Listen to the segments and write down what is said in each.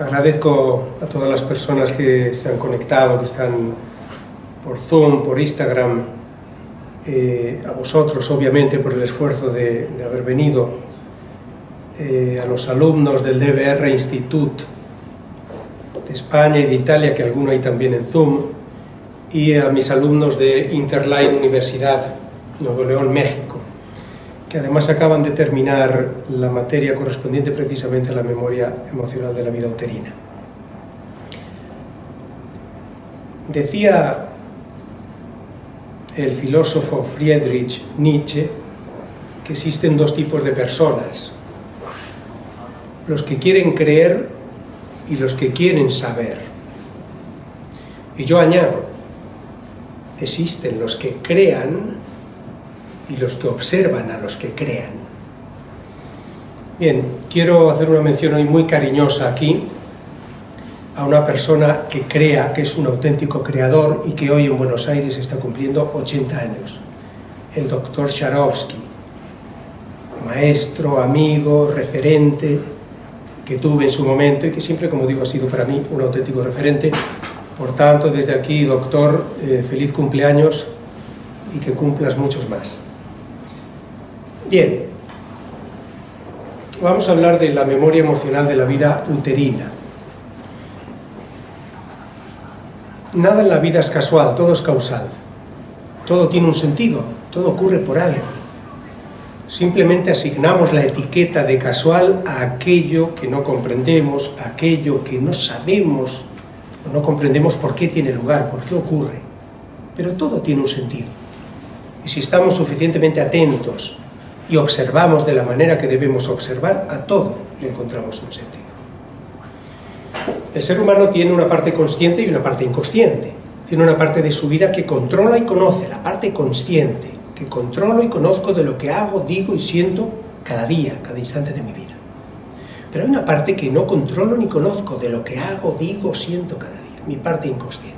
Agradezco a todas las personas que se han conectado, que están por Zoom, por Instagram, a vosotros obviamente por el esfuerzo de haber venido, a los alumnos del DBR Institute de España y de Italia, que alguno hay también en Zoom, y a mis alumnos de Interline Universidad, Nuevo León, México, que además acaban de terminar la materia correspondiente precisamente a la memoria emocional de la vida uterina. Decía el filósofo Friedrich Nietzsche que existen dos tipos de personas: los que quieren creer y los que quieren saber. Y yo añado, existen los que crean y los que observan a los que crean. Bien, quiero hacer una mención hoy muy cariñosa aquí a una persona que crea que es un auténtico creador y que hoy en Buenos Aires está cumpliendo 80 años, el doctor Sharovsky, maestro, amigo, referente que tuve en su momento y que siempre, como digo, ha sido para mí un auténtico referente. Por tanto, desde aquí, doctor, feliz cumpleaños y que cumplas muchos más. Bien, vamos a hablar de la memoria emocional de la vida uterina. Nada en la vida es casual, todo es causal. Todo tiene un sentido, todo ocurre por algo. Simplemente asignamos la etiqueta de casual a aquello que no comprendemos, a aquello que no sabemos o no comprendemos por qué tiene lugar, por qué ocurre. Pero todo tiene un sentido. Y si estamos suficientemente atentos y observamos de la manera que debemos observar, a todo le encontramos un sentido. El ser humano tiene una parte consciente y una parte inconsciente. Tiene una parte de su vida que controla y conoce, la parte consciente, que controlo y conozco de lo que hago, digo y siento cada día, cada instante de mi vida. Pero hay una parte que no controlo ni conozco de lo que hago, digo, siento cada día, mi parte inconsciente.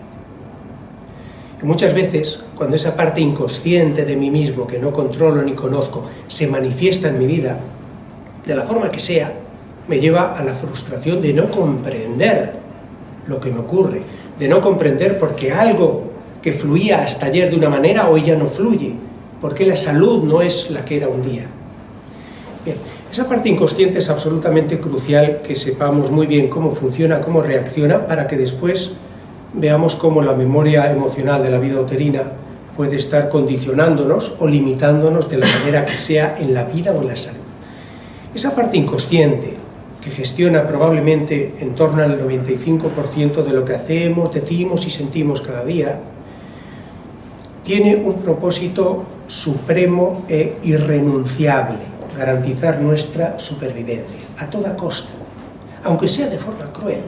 Y muchas veces, cuando esa parte inconsciente de mí mismo, que no controlo ni conozco, se manifiesta en mi vida, de la forma que sea, me lleva a la frustración de no comprender lo que me ocurre, de no comprender por qué algo que fluía hasta ayer de una manera hoy ya no fluye, por qué la salud no es la que era un día. Bien, esa parte inconsciente es absolutamente crucial que sepamos muy bien cómo funciona, cómo reacciona, para que después veamos cómo la memoria emocional de la vida uterina puede estar condicionándonos o limitándonos de la manera que sea en la vida o en la salud. Esa parte inconsciente, que gestiona probablemente en torno al 95% de lo que hacemos, decimos y sentimos cada día, tiene un propósito supremo e irrenunciable: garantizar nuestra supervivencia a toda costa, aunque sea de forma cruel.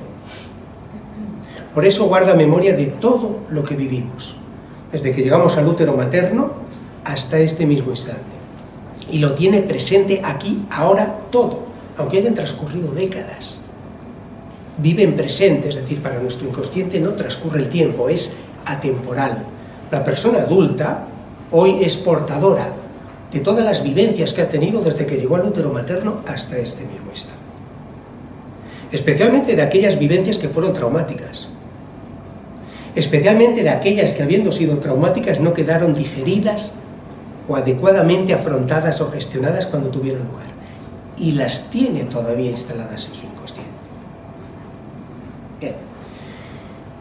Por eso guarda memoria de todo lo que vivimos, desde que llegamos al útero materno hasta este mismo instante. Y lo tiene presente aquí, ahora, todo, aunque hayan transcurrido décadas. Vive en presente, es decir, para nuestro inconsciente no transcurre el tiempo, es atemporal. La persona adulta hoy es portadora de todas las vivencias que ha tenido desde que llegó al útero materno hasta este mismo instante. Especialmente de aquellas vivencias que fueron traumáticas. Especialmente de aquellas que, habiendo sido traumáticas, no quedaron digeridas o adecuadamente afrontadas o gestionadas cuando tuvieron lugar. Y las tiene todavía instaladas en su inconsciente. Bien.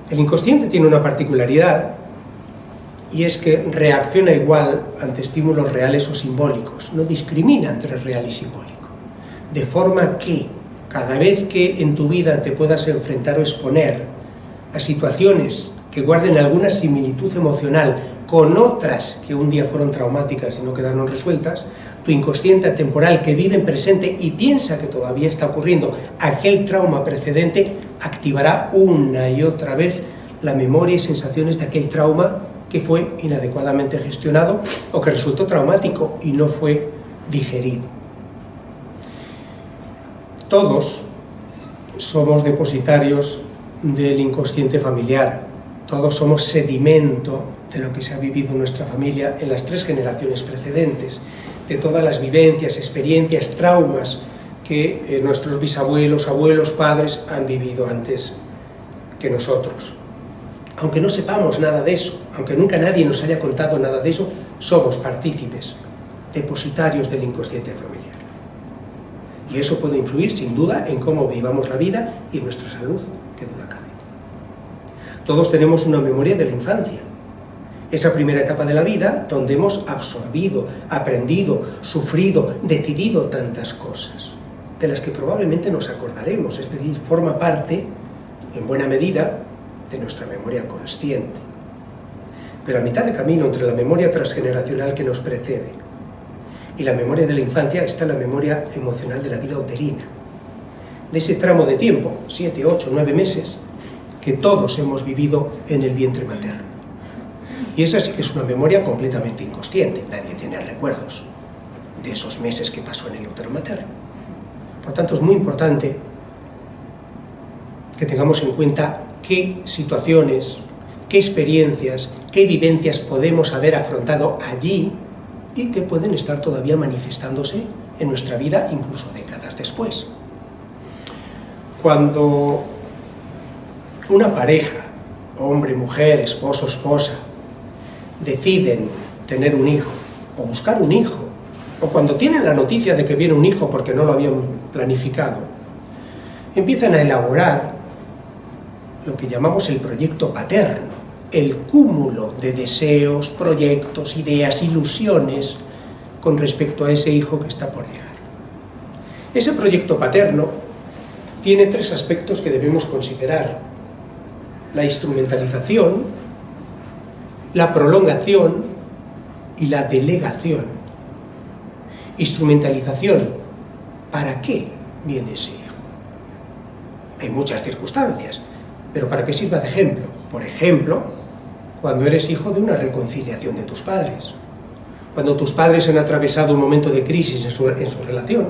El inconsciente tiene una particularidad, y es que reacciona igual ante estímulos reales o simbólicos, no discrimina entre real y simbólico. De forma que cada vez que en tu vida te puedas enfrentar o exponer a situaciones que guarden alguna similitud emocional con otras que un día fueron traumáticas y no quedaron resueltas, tu inconsciente atemporal, que vive en presente y piensa que todavía está ocurriendo aquel trauma precedente, activará una y otra vez la memoria y sensaciones de aquel trauma que fue inadecuadamente gestionado o que resultó traumático y no fue digerido. Todos somos depositarios del inconsciente familiar, todos somos sedimento de lo que se ha vivido en nuestra familia en las 3 generaciones precedentes, de todas las vivencias, experiencias, traumas que nuestros bisabuelos, abuelos, padres han vivido antes que nosotros. Aunque no sepamos nada de eso, aunque nunca nadie nos haya contado nada de eso, somos partícipes, depositarios del inconsciente familiar. Y eso puede influir, sin duda, en cómo vivamos la vida y nuestra salud, que duda cabe. Todos tenemos una memoria de la infancia, esa primera etapa de la vida donde hemos absorbido, aprendido, sufrido, decidido tantas cosas, de las que probablemente nos acordaremos, es decir, forma parte, en buena medida, de nuestra memoria consciente. Pero a mitad de camino entre la memoria transgeneracional que nos precede y la memoria de la infancia está la memoria emocional de la vida uterina, de ese tramo de tiempo, 7, 8, 9 meses, que todos hemos vivido en el vientre materno. Y esa sí que es una memoria completamente inconsciente, nadie tiene recuerdos de esos meses que pasó en el útero materno. Por tanto, es muy importante que tengamos en cuenta qué situaciones, qué experiencias, qué vivencias podemos haber afrontado allí y que pueden estar todavía manifestándose en nuestra vida incluso décadas después. Cuando una pareja, hombre, mujer, esposo, esposa, deciden tener un hijo o buscar un hijo, o cuando tienen la noticia de que viene un hijo porque no lo habían planificado, empiezan a elaborar lo que llamamos el proyecto paterno, el cúmulo de deseos, proyectos, ideas, ilusiones con respecto a ese hijo que está por llegar. Ese proyecto paterno tiene 3 aspectos que debemos considerar: la instrumentalización, la prolongación y la delegación. Instrumentalización, ¿para qué viene ese hijo? Hay muchas circunstancias, pero ¿para qué sirva de ejemplo? Por ejemplo, cuando eres hijo de una reconciliación de tus padres, cuando tus padres han atravesado un momento de crisis en su relación,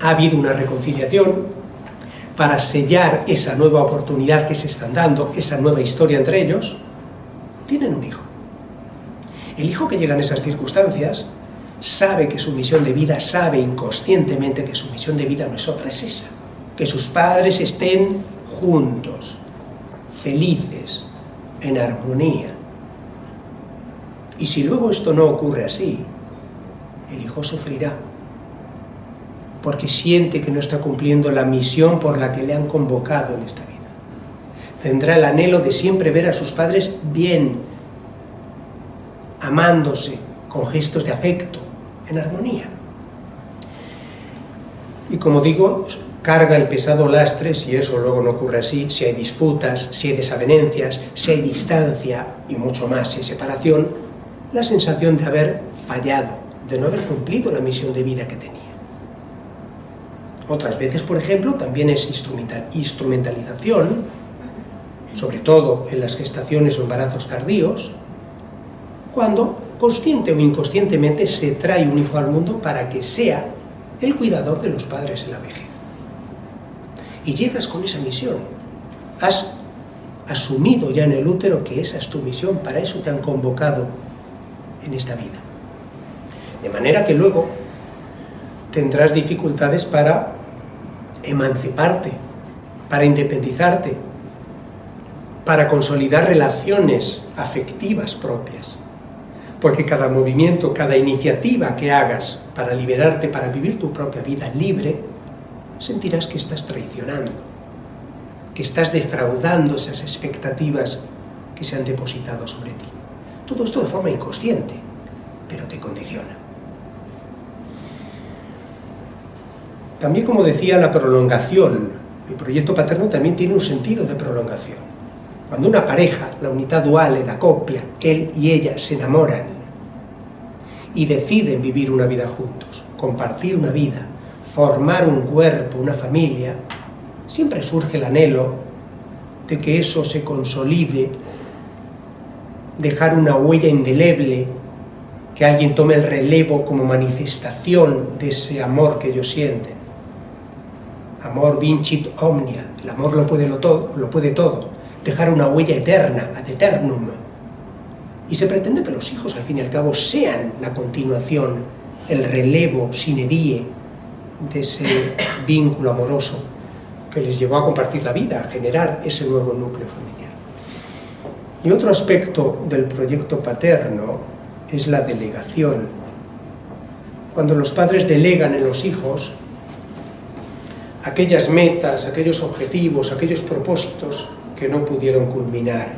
ha habido una reconciliación para sellar esa nueva oportunidad que se están dando, esa nueva historia entre ellos, tienen un hijo. El hijo que llega en esas circunstancias sabe que su misión de vida, sabe inconscientemente que su misión de vida no es otra, es esa: que sus padres estén juntos, felices, en armonía. Y si luego esto no ocurre así, el hijo sufrirá, porque siente que no está cumpliendo la misión por la que le han convocado en esta vida. Tendrá el anhelo de siempre ver a sus padres bien, amándose, con gestos de afecto, en armonía. Y como digo, carga el pesado lastre, si eso luego no ocurre así, si hay disputas, si hay desavenencias, si hay distancia y mucho más, si hay separación, la sensación de haber fallado, de no haber cumplido la misión de vida que tenía. Otras veces, por ejemplo, también es instrumentalización, sobre todo en las gestaciones o embarazos tardíos, cuando consciente o inconscientemente se trae un hijo al mundo para que sea el cuidador de los padres en la vejez. Y llegas con esa misión. Has asumido ya en el útero que esa es tu misión, para eso te han convocado en esta vida. De manera que luego tendrás dificultades para emanciparte, para independizarte, para consolidar relaciones afectivas propias. Porque cada movimiento, cada iniciativa que hagas para liberarte, para vivir tu propia vida libre, sentirás que estás traicionando, que estás defraudando esas expectativas que se han depositado sobre ti. Todo esto de forma inconsciente, pero te condiciona. También, como decía, la prolongación. El proyecto paterno también tiene un sentido de prolongación. Cuando una pareja, la unidad dual, la copia, él y ella se enamoran y deciden vivir una vida juntos, compartir una vida, formar un cuerpo, una familia, siempre surge el anhelo de que eso se consolide, dejar una huella indeleble, que alguien tome el relevo como manifestación de ese amor que ellos sienten. Amor vincit omnia, el amor lo puede todo, dejar una huella eterna, ad eternum. Y se pretende que los hijos, al fin y al cabo, sean la continuación el relevo sine die de ese vínculo amoroso que les llevó a compartir la vida, a generar ese nuevo núcleo familiar. Y otro aspecto del proyecto paterno es la delegación. Cuando los padres delegan en los hijos aquellas metas, aquellos objetivos, aquellos propósitos que no pudieron culminar.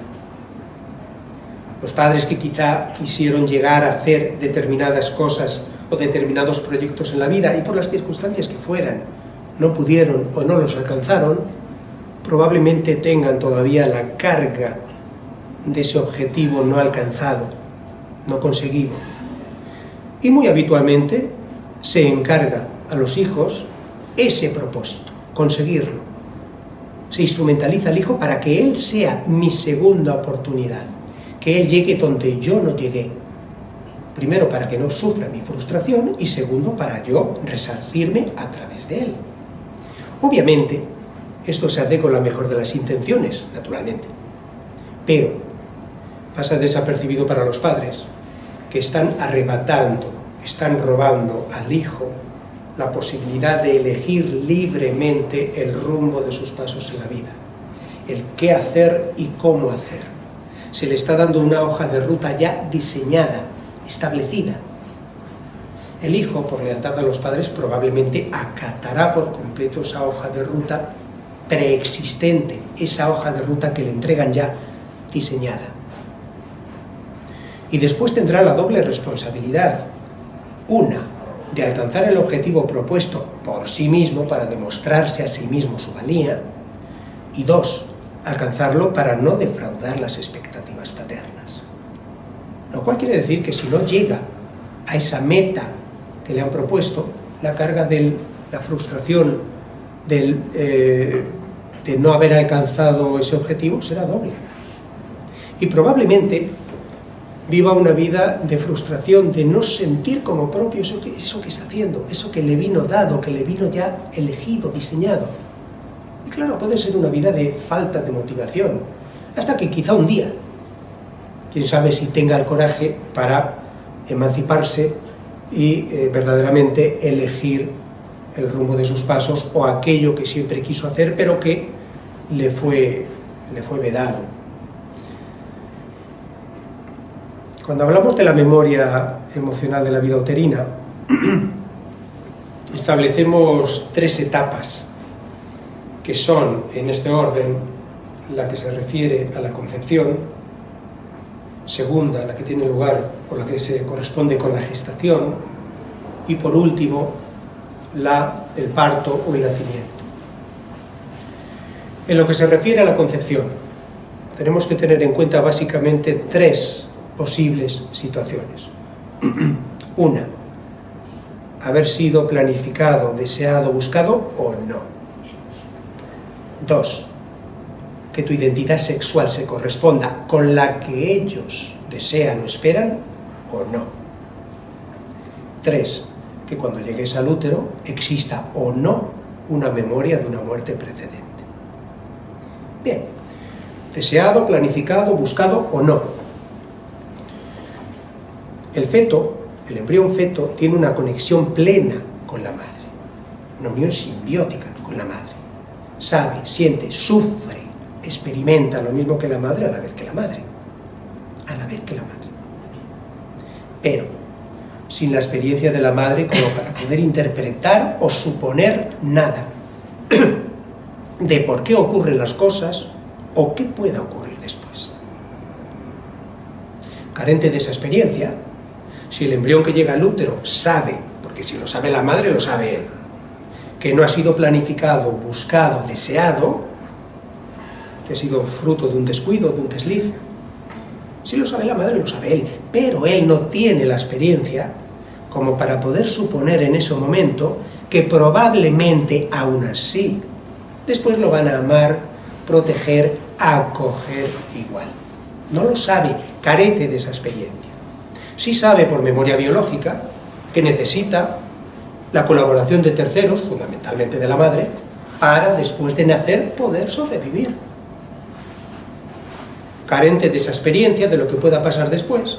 Los padres que quizá quisieron llegar a hacer determinadas cosas o determinados proyectos en la vida y por las circunstancias que fueran no pudieron o no los alcanzaron, probablemente tengan todavía la carga de ese objetivo no alcanzado, no conseguido. Y muy habitualmente se encarga a los hijos ese propósito, conseguirlo. Se instrumentaliza al hijo para que él sea mi segunda oportunidad, que él llegue donde yo no llegué. Primero, para que no sufra mi frustración y segundo, para yo resarcirme a través de él. Obviamente, esto se hace con la mejor de las intenciones, naturalmente, pero pasa desapercibido para los padres, que están arrebatando, están robando al hijo la posibilidad de elegir libremente el rumbo de sus pasos en la vida, el qué hacer y cómo hacer. Se le está dando una hoja de ruta ya diseñada, establecida. El hijo, por lealtad a los padres, probablemente acatará por completo esa hoja de ruta preexistente, esa hoja de ruta que le entregan ya diseñada. Y después tendrá la doble responsabilidad, una, de alcanzar el objetivo propuesto por sí mismo para demostrarse a sí mismo su valía, y dos, alcanzarlo para no defraudar las expectativas paternas. Lo cual quiere decir que si no llega a esa meta que le han propuesto, la carga de la frustración de no haber alcanzado ese objetivo será doble. Y probablemente viva una vida de frustración, de no sentir como propio eso que está haciendo, eso que le vino dado, que le vino ya elegido, diseñado. Y claro, puede ser una vida de falta de motivación, hasta que quizá un día, quién sabe si tenga el coraje para emanciparse y verdaderamente elegir el rumbo de sus pasos o aquello que siempre quiso hacer, pero que le fue vedado. Cuando hablamos de la memoria emocional de la vida uterina, establecemos 3 etapas, que son, en este orden, la que se refiere a la concepción, segunda, la que tiene lugar o la que se corresponde con la gestación, y por último, el parto o el nacimiento. En lo que se refiere a la concepción, tenemos que tener en cuenta básicamente 3 posibles situaciones. Una, haber sido planificado, deseado, buscado o no. 2, que tu identidad sexual se corresponda con la que ellos desean o esperan o no. 3, que cuando llegues al útero exista o no una memoria de una muerte precedente. Bien, deseado, planificado, buscado o no. El feto, el embrión feto, tiene una conexión plena con la madre, una unión simbiótica con la madre. Sabe, siente, sufre, experimenta lo mismo que la madre a la vez que la madre. A la vez que la madre. Pero sin la experiencia de la madre como para poder interpretar o suponer nada de por qué ocurren las cosas o qué pueda ocurrir después. Carente de esa experiencia, si el embrión que llega al útero sabe, porque si lo sabe la madre, lo sabe él, que no ha sido planificado, buscado, deseado, que ha sido fruto de un descuido, de un desliz, si lo sabe la madre, lo sabe él, pero él no tiene la experiencia como para poder suponer en ese momento que probablemente aún así después lo van a amar, proteger, acoger igual. No lo sabe, carece de esa experiencia. Sí sabe por memoria biológica que necesita la colaboración de terceros, fundamentalmente de la madre, para después de nacer poder sobrevivir. Carente de esa experiencia de lo que pueda pasar después,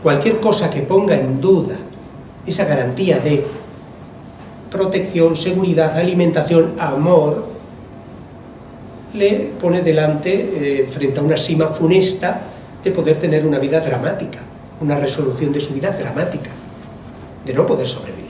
cualquier cosa que ponga en duda esa garantía de protección, seguridad, alimentación, amor, le pone delante, frente a una sima funesta, de poder tener una vida dramática, una resolución de su vida dramática, de no poder sobrevivir.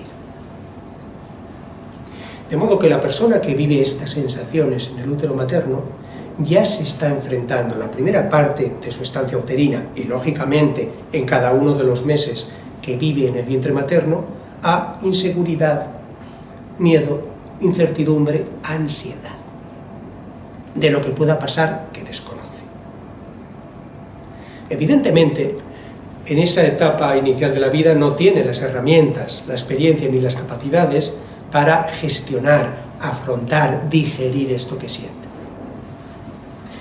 De modo que la persona que vive estas sensaciones en el útero materno ya se está enfrentando en la primera parte de su estancia uterina y, lógicamente, en cada uno de los meses que vive en el vientre materno, a inseguridad, miedo, incertidumbre, ansiedad de lo que pueda pasar que desconoce. Evidentemente, en esa etapa inicial de la vida no tiene las herramientas, la experiencia ni las capacidades para gestionar, afrontar, digerir esto que siente.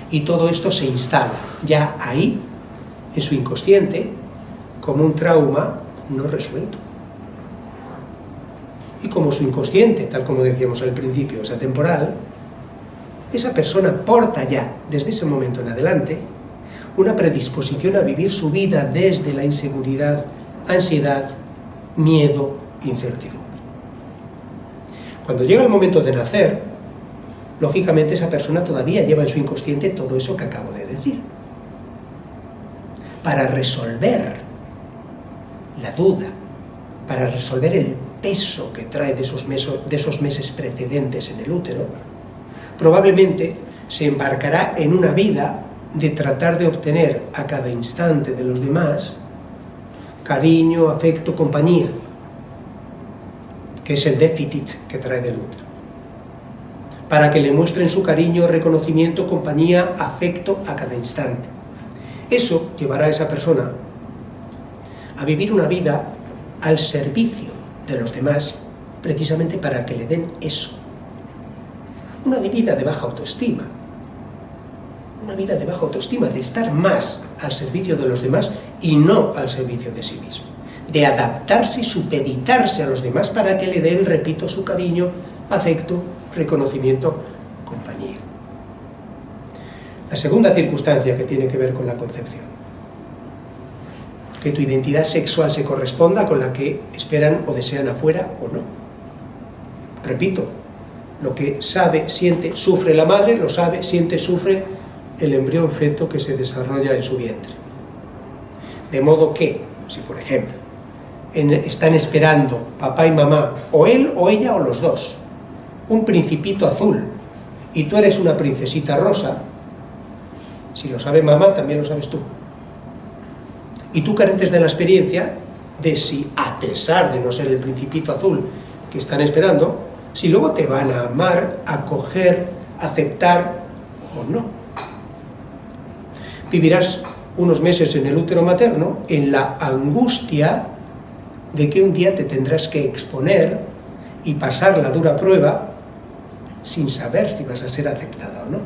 Y todo esto se instala ya ahí, en su inconsciente, como un trauma no resuelto. Y como su inconsciente, tal como decíamos al principio, es atemporal, esa persona porta ya, desde ese momento en adelante, una predisposición a vivir su vida desde la inseguridad, ansiedad, miedo, incertidumbre. Cuando llega el momento de nacer, lógicamente esa persona todavía lleva en su inconsciente todo eso que acabo de decir. Para resolver la duda, para resolver el peso que trae de esos meses precedentes en el útero, probablemente se embarcará en una vida de tratar de obtener a cada instante de los demás cariño, afecto, compañía, que es el déficit que trae del útero, para que le muestren su cariño, reconocimiento, compañía, afecto a cada instante. Eso llevará a esa persona a vivir una vida al servicio de los demás, precisamente para que le den eso. Una vida de baja autoestima, de estar más al servicio de los demás y no al servicio de sí mismo, de adaptarse y supeditarse a los demás para que le den, repito, su cariño, afecto, reconocimiento, compañía. La segunda circunstancia que tiene que ver con la concepción, que tu identidad sexual se corresponda con la que esperan o desean afuera o no. Repito, lo que sabe, siente, sufre la madre, lo sabe, siente, sufre el embrión feto que se desarrolla en su vientre. De modo que, si por ejemplo, están esperando papá y mamá, o él o ella o los dos, un principito azul, y tú eres una princesita rosa, si lo sabe mamá, también lo sabes tú. Y tú careces de la experiencia de si, a pesar de no ser el principito azul que están esperando, si luego te van a amar, acoger, aceptar o no. Vivirás unos meses en el útero materno en la angustia de que un día te tendrás que exponer y pasar la dura prueba sin saber si vas a ser aceptada o no.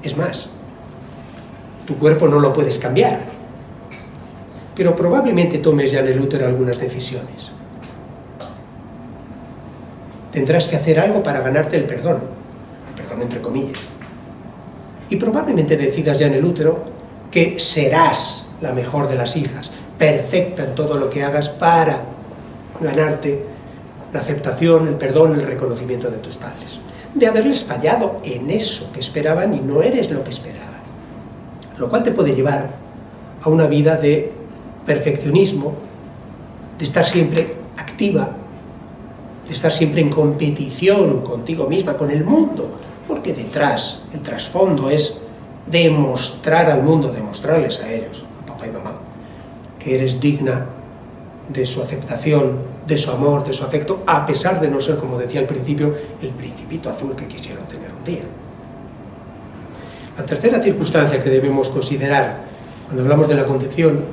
Es más, tu cuerpo no lo puedes cambiar, pero probablemente tomes ya en el útero algunas decisiones. Tendrás que hacer algo para ganarte el perdón entre comillas. Y probablemente decidas ya en el útero que serás la mejor de las hijas, perfecta en todo lo que hagas para ganarte la aceptación, el perdón, el reconocimiento de tus padres. De haberles fallado en eso que esperaban y no eres lo que esperaban. Lo cual te puede llevar a una vida de perfeccionismo, de estar siempre activa, de estar siempre en competición contigo misma, con el mundo, porque detrás, el trasfondo es demostrar al mundo, demostrarles a ellos, a papá y mamá, que eres digna de su aceptación, de su amor, de su afecto, a pesar de no ser, como decía al principio, el principito azul que quisieron tener un día. La tercera circunstancia que debemos considerar cuando hablamos de la concepción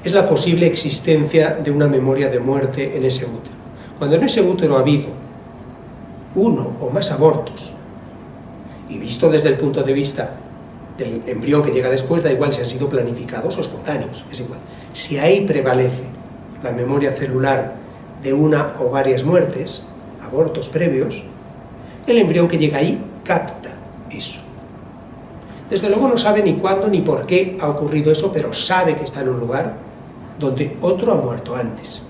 es la posible existencia de una memoria de muerte en ese útero. Cuando en ese útero ha habido uno o más abortos, y visto desde el punto de vista del embrión que llega después, da igual si han sido planificados o espontáneos, es igual. Si ahí prevalece la memoria celular de una o varias muertes, abortos previos, el embrión que llega ahí capta eso. Desde luego no sabe ni cuándo ni por qué ha ocurrido eso, pero sabe que está en un lugar donde otro ha muerto antes.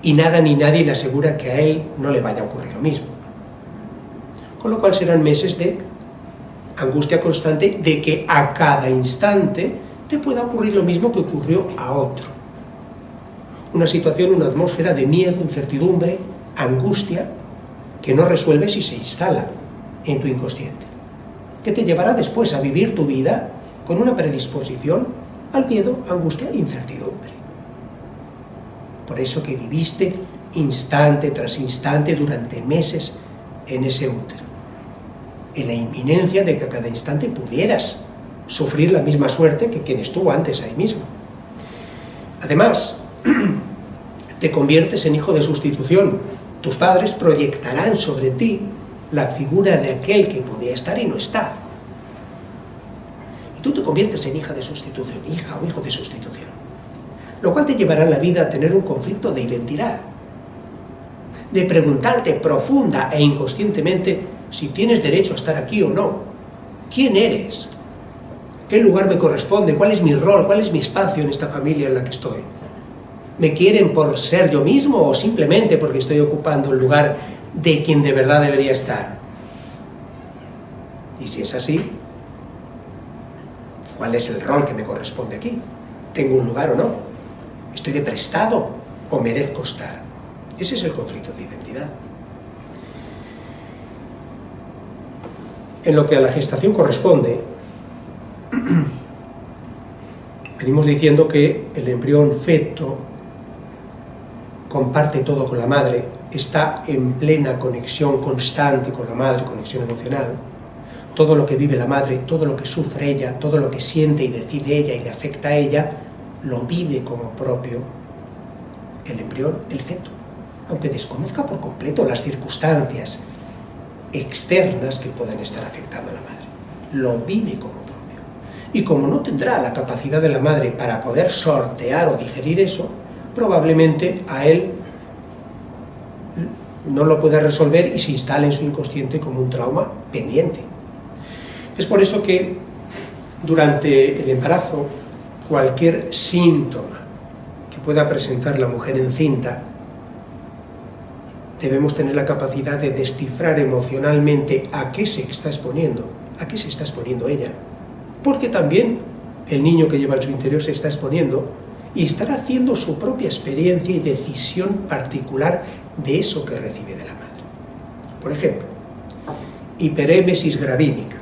Y nada ni nadie le asegura que a él no le vaya a ocurrir lo mismo. Con lo cual serán meses de angustia constante de que a cada instante te pueda ocurrir lo mismo que ocurrió a otro. Una situación, una atmósfera de miedo, incertidumbre, angustia, que no resuelves y se instala en tu inconsciente, que te llevará después a vivir tu vida con una predisposición al miedo, angustia e incertidumbre. Por eso que viviste instante tras instante durante meses en ese útero, en la inminencia de que a cada instante pudieras sufrir la misma suerte que quien estuvo antes ahí mismo. Además, te conviertes en hijo de sustitución. Tus padres proyectarán sobre ti la figura de aquel que podía estar y no está. Y tú te conviertes en hija de sustitución, hija o hijo de sustitución. Lo cual te llevará en la vida a tener un conflicto de identidad, de preguntarte profunda e inconscientemente si tienes derecho a estar aquí o no. ¿Quién eres? ¿Qué lugar me corresponde? ¿Cuál es mi rol? ¿Cuál es mi espacio en esta familia en la que estoy? ¿Me quieren por ser yo mismo o simplemente porque estoy ocupando el lugar de quien de verdad debería estar? Y si es así, ¿cuál es el rol que me corresponde aquí? ¿Tengo un lugar o no? ¿Estoy de prestado o merezco estar? Ese es el conflicto de identidad. En lo que a la gestación corresponde, venimos diciendo que el embrión feto comparte todo con la madre, está en plena conexión constante con la madre, conexión emocional. Todo lo que vive la madre, todo lo que sufre ella, todo lo que siente y decide ella y le afecta a ella, lo vive como propio el embrión, el feto, aunque desconozca por completo las circunstancias externas que puedan estar afectando a la madre. Lo vive como propio. Y como no tendrá la capacidad de la madre para poder sortear o digerir eso, probablemente a él no lo pueda resolver y se instale en su inconsciente como un trauma pendiente. Es por eso que durante el embarazo, cualquier síntoma que pueda presentar la mujer encinta, debemos tener la capacidad de descifrar emocionalmente a qué se está exponiendo, a qué se está exponiendo ella. Porque también el niño que lleva en su interior se está exponiendo y estará haciendo su propia experiencia y decisión particular de eso que recibe de la madre. Por ejemplo, hiperémesis gravídica,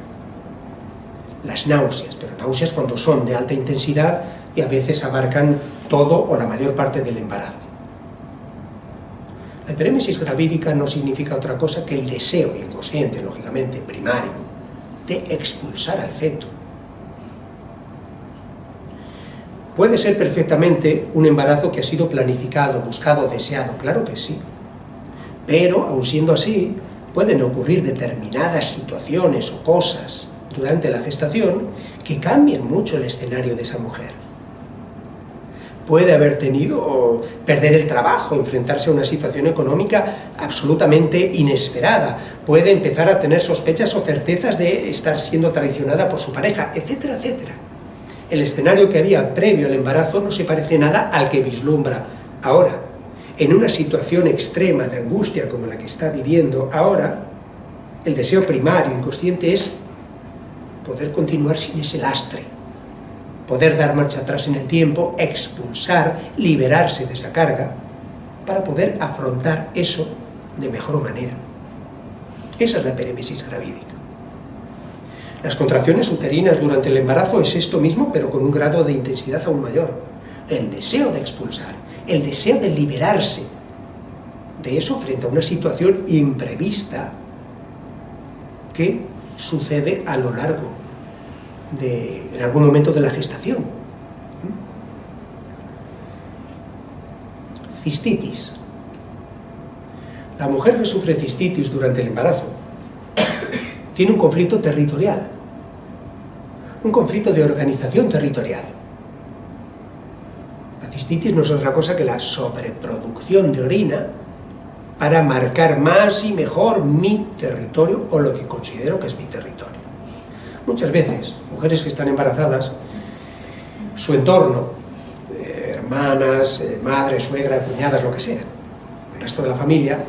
las náuseas, pero náuseas cuando son de alta intensidad y a veces abarcan todo o la mayor parte del embarazo. La hiperémesis gravídica no significa otra cosa que el deseo inconsciente, lógicamente, primario, de expulsar al feto. Puede ser perfectamente un embarazo que ha sido planificado, buscado, deseado, claro que sí. Pero, aun siendo así, pueden ocurrir determinadas situaciones o cosas durante la gestación que cambien mucho el escenario de esa mujer. Puede haber tenido o perder el trabajo, enfrentarse a una situación económica absolutamente inesperada. Puede empezar a tener sospechas o certezas de estar siendo traicionada por su pareja, etcétera, etcétera. El escenario que había previo al embarazo no se parece nada al que vislumbra ahora. En una situación extrema de angustia como la que está viviendo ahora, el deseo primario, inconsciente, es poder continuar sin ese lastre, poder dar marcha atrás en el tiempo, expulsar, liberarse de esa carga, para poder afrontar eso de mejor manera. Esa es la hiperémesis gravídica. Las contracciones uterinas durante el embarazo es esto mismo, pero con un grado de intensidad aún mayor. El deseo de expulsar, el deseo de liberarse de eso frente a una situación imprevista que sucede a lo largo en algún momento de la gestación. Cistitis. La mujer que sufre cistitis durante el embarazo tiene un conflicto territorial, un conflicto de organización territorial. La cistitis no es otra cosa que la sobreproducción de orina para marcar más y mejor mi territorio o lo que considero que es mi territorio. Muchas veces, mujeres que están embarazadas, su entorno hermanas, madres, suegras, cuñadas, lo que sea, el resto de la familia,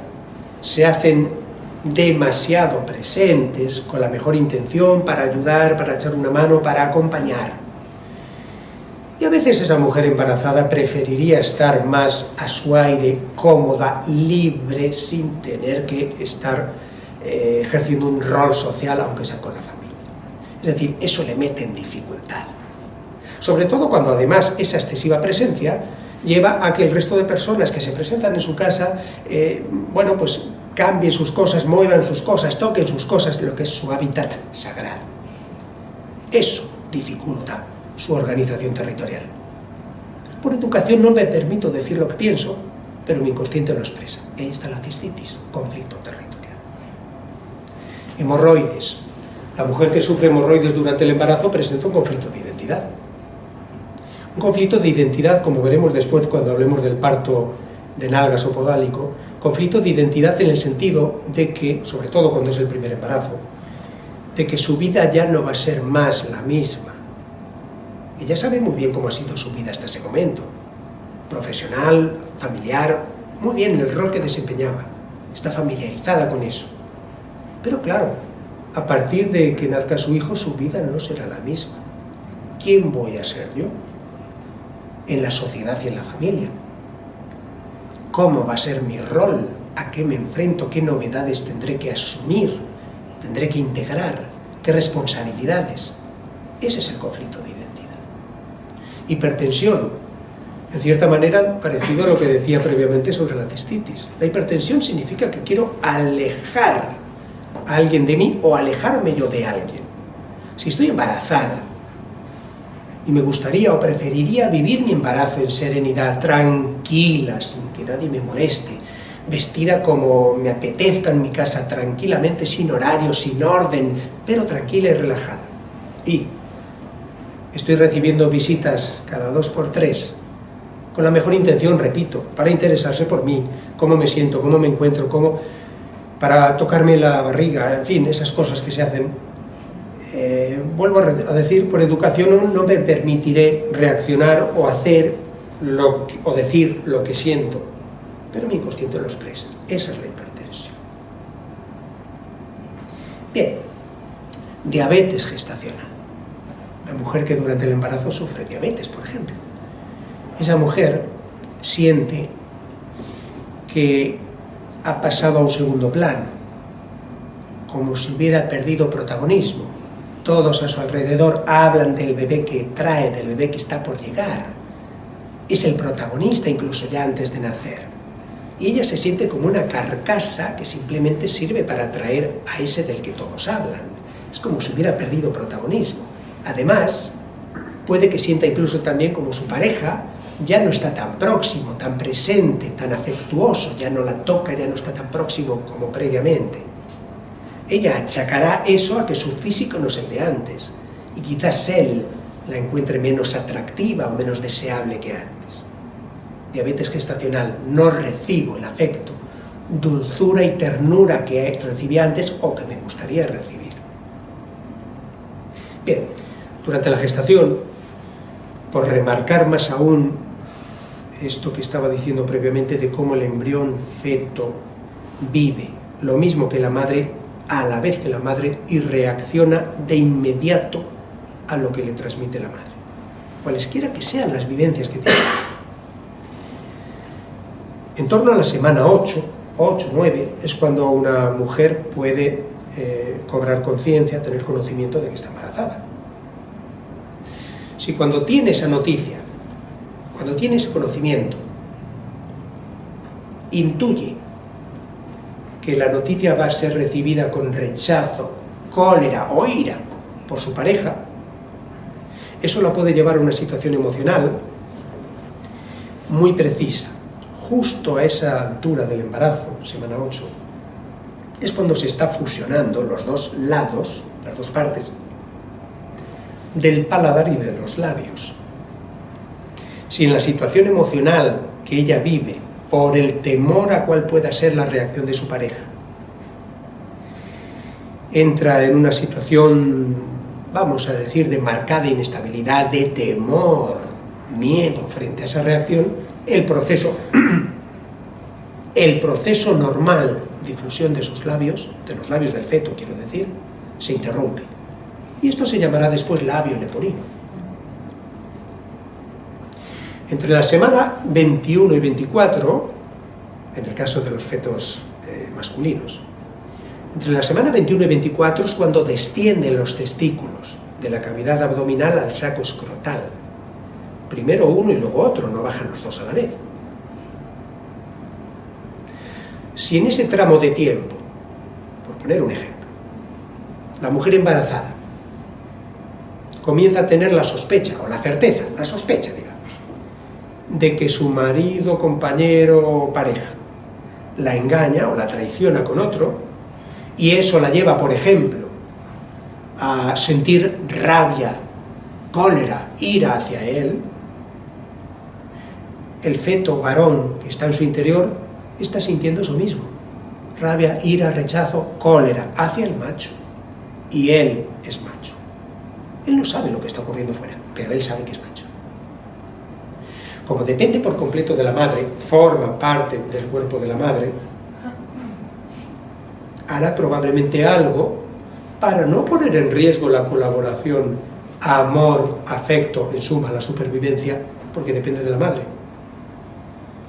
se hacen demasiado presentes con la mejor intención para ayudar, para echar una mano, para acompañar. Y a veces esa mujer embarazada preferiría estar más a su aire, cómoda, libre, sin tener que estar ejerciendo un rol social, aunque sea con la familia. Es decir, eso le mete en dificultad. Sobre todo cuando además esa excesiva presencia lleva a que el resto de personas que se presentan en su casa, bueno, pues cambien sus cosas, muevan sus cosas, toquen sus cosas, lo que es su hábitat sagrado. Eso dificulta su organización territorial. Por educación no me permito decir lo que pienso, pero mi inconsciente lo expresa. Ahí está la cistitis, conflicto territorial. Hemorroides. La mujer que sufre hemorroides durante el embarazo presenta un conflicto de identidad. Un conflicto de identidad, como veremos después cuando hablemos del parto de nalgas o podálico, conflicto de identidad en el sentido de que, sobre todo cuando es el primer embarazo, de que su vida ya no va a ser más la misma. Ella sabe muy bien cómo ha sido su vida hasta ese momento, profesional, familiar, muy bien el rol que desempeñaba, está familiarizada con eso. Pero claro, a partir de que nazca su hijo, su vida no será la misma. ¿Quién voy a ser yo en la sociedad y en la familia? ¿Cómo va a ser mi rol? ¿A qué me enfrento? ¿Qué novedades tendré que asumir? ¿Tendré que integrar? ¿Qué responsabilidades? Ese es el conflicto de identidad. Hipertensión, en cierta manera parecido a lo que decía previamente sobre la cistitis. La hipertensión significa que quiero alejar a alguien de mí o alejarme yo de alguien. Si estoy embarazada y me gustaría o preferiría vivir mi embarazo en serenidad, tranquila, sin que nadie me moleste, vestida como me apetezca en mi casa, tranquilamente, sin horario, sin orden, pero tranquila y relajada. Y estoy recibiendo visitas cada 2 por 3, con la mejor intención, repito, para interesarse por mí, cómo me siento, cómo me encuentro, para tocarme la barriga, en fin, esas cosas que se hacen. Vuelvo a decir, por educación no me permitiré reaccionar o hacer o decir lo que siento, pero mi inconsciente lo expresa. Esa es la hipertensión. Bien, diabetes gestacional. La mujer que durante el embarazo sufre diabetes, por ejemplo. Esa mujer siente que ha pasado a un segundo plano, como si hubiera perdido protagonismo. Todos a su alrededor hablan del bebé que trae, del bebé que está por llegar. Es el protagonista incluso ya antes de nacer. Y ella se siente como una carcasa que simplemente sirve para atraer a ese del que todos hablan. Es como si hubiera perdido protagonismo. Además, puede que sienta incluso también como su pareja ya no está tan próximo, tan presente, tan afectuoso, ya no la toca, ya no está tan próximo como previamente. Ella achacará eso a que su físico no es el de antes, y quizás él la encuentre menos atractiva o menos deseable que antes. Diabetes gestacional, no recibo el afecto, dulzura y ternura que recibí antes o que me gustaría recibir. Bien, durante la gestación, por remarcar más aún esto que estaba diciendo previamente de cómo el embrión feto vive lo mismo que la madre, a la vez que la madre, y reacciona de inmediato a lo que le transmite la madre, cualesquiera que sean las vivencias que tiene. En torno a la semana 8, 9, es cuando una mujer puede cobrar conciencia, tener conocimiento de que está embarazada. Si cuando tiene esa noticia, cuando tiene ese conocimiento, intuye que la noticia va a ser recibida con rechazo, cólera o ira por su pareja, eso la puede llevar a una situación emocional muy precisa. Justo a esa altura del embarazo, semana 8, es cuando se está fusionando los dos lados, las dos partes, del paladar y de los labios. Si en la situación emocional que ella vive, por el temor a cuál pueda ser la reacción de su pareja, entra en una situación, vamos a decir, de marcada inestabilidad, de temor miedo frente a esa reacción, el proceso normal de difusión de sus labios, de los labios del feto, quiero decir, se interrumpe. Y esto se llamará después labio leporino. Entre la semana 21 y 24, en el caso de los fetos masculinos, entre la semana 21 y 24 es cuando descienden los testículos de la cavidad abdominal al saco escrotal. Primero uno y luego otro, no bajan los dos a la vez. Si en ese tramo de tiempo, por poner un ejemplo, la mujer embarazada comienza a tener la sospecha, o la certeza, la sospecha, digamos, de que su marido, compañero o pareja la engaña o la traiciona con otro, y eso la lleva, por ejemplo, a sentir rabia, cólera, ira hacia él, el feto varón que está en su interior está sintiendo eso mismo: rabia, ira, rechazo, cólera hacia el macho, y él es macho. Él no sabe lo que está ocurriendo fuera, pero él sabe que es macho. Como depende por completo de la madre, forma parte del cuerpo de la madre, hará probablemente algo para no poner en riesgo la colaboración, amor, afecto, en suma, la supervivencia, porque depende de la madre,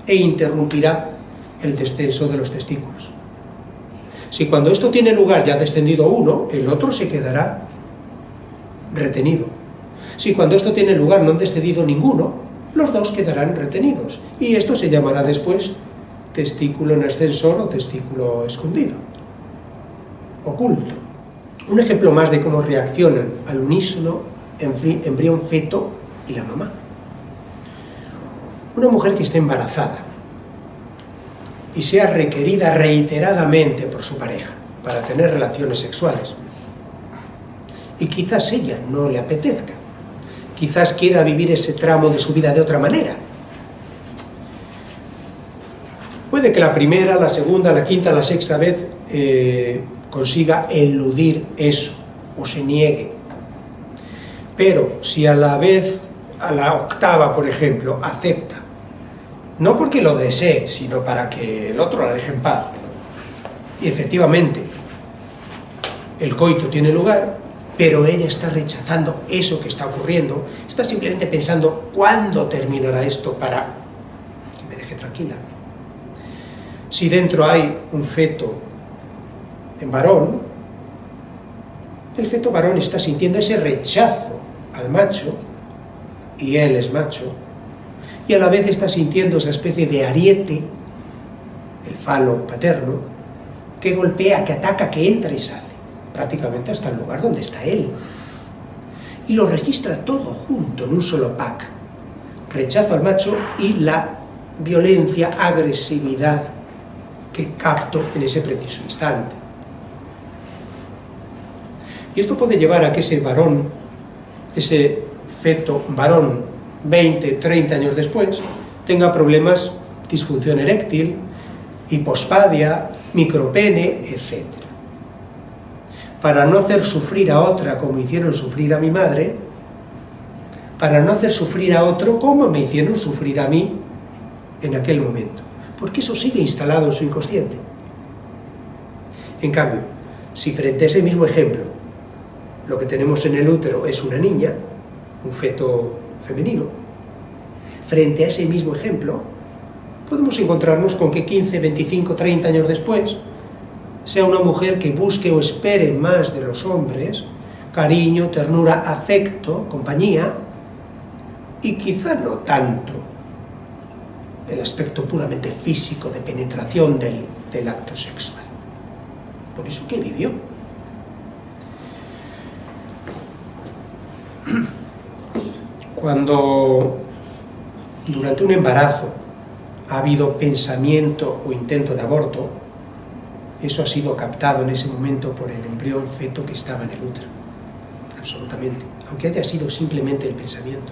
e interrumpirá el descenso de los testículos. Si cuando esto tiene lugar ya ha descendido uno, el otro se quedará retenido. Si cuando esto tiene lugar no han descendido ninguno, los dos quedarán retenidos, y esto se llamará después testículo en ascensor o testículo escondido, oculto. Un ejemplo más de cómo reaccionan al unísono embrión, feto y la mamá. Una mujer que esté embarazada y sea requerida reiteradamente por su pareja para tener relaciones sexuales, y quizás ella no le apetezca, quizás quiera vivir ese tramo de su vida de otra manera. Puede que la primera, la segunda, la quinta, la sexta vez consiga eludir eso, o se niegue. Pero si a la octava, por ejemplo, acepta, no porque lo desee, sino para que el otro la deje en paz, y efectivamente el coito tiene lugar, pero ella está rechazando eso que está ocurriendo, está simplemente pensando ¿cuándo terminará esto para que me deje tranquila? Si dentro hay un feto en varón, el feto varón está sintiendo ese rechazo al macho, y él es macho, y a la vez está sintiendo esa especie de ariete, el falo paterno, que golpea, que ataca, que entra y sale, prácticamente hasta el lugar donde está él. Y lo registra todo junto en un solo pack: rechazo al macho y la violencia, agresividad que capto en ese preciso instante. Y esto puede llevar a que ese varón, ese feto varón, 20, 30 años después, tenga problemas, disfunción eréctil, hipospadia, micropene, etc. Para no hacer sufrir a otra como hicieron sufrir a mi madre, para no hacer sufrir a otro como me hicieron sufrir a mí en aquel momento, porque eso sigue instalado en su inconsciente. En cambio, si frente a ese mismo ejemplo lo que tenemos en el útero es una niña, un feto femenino, frente a ese mismo ejemplo podemos encontrarnos con que 15, 25, 30 años después sea una mujer que busque o espere más de los hombres, cariño, ternura, afecto, compañía, y quizá no tanto el aspecto puramente físico de penetración del acto sexual. Por eso que vivió. Cuando durante un embarazo ha habido pensamiento o intento de aborto, eso ha sido captado en ese momento por el embrión feto que estaba en el útero, absolutamente, aunque haya sido simplemente el pensamiento.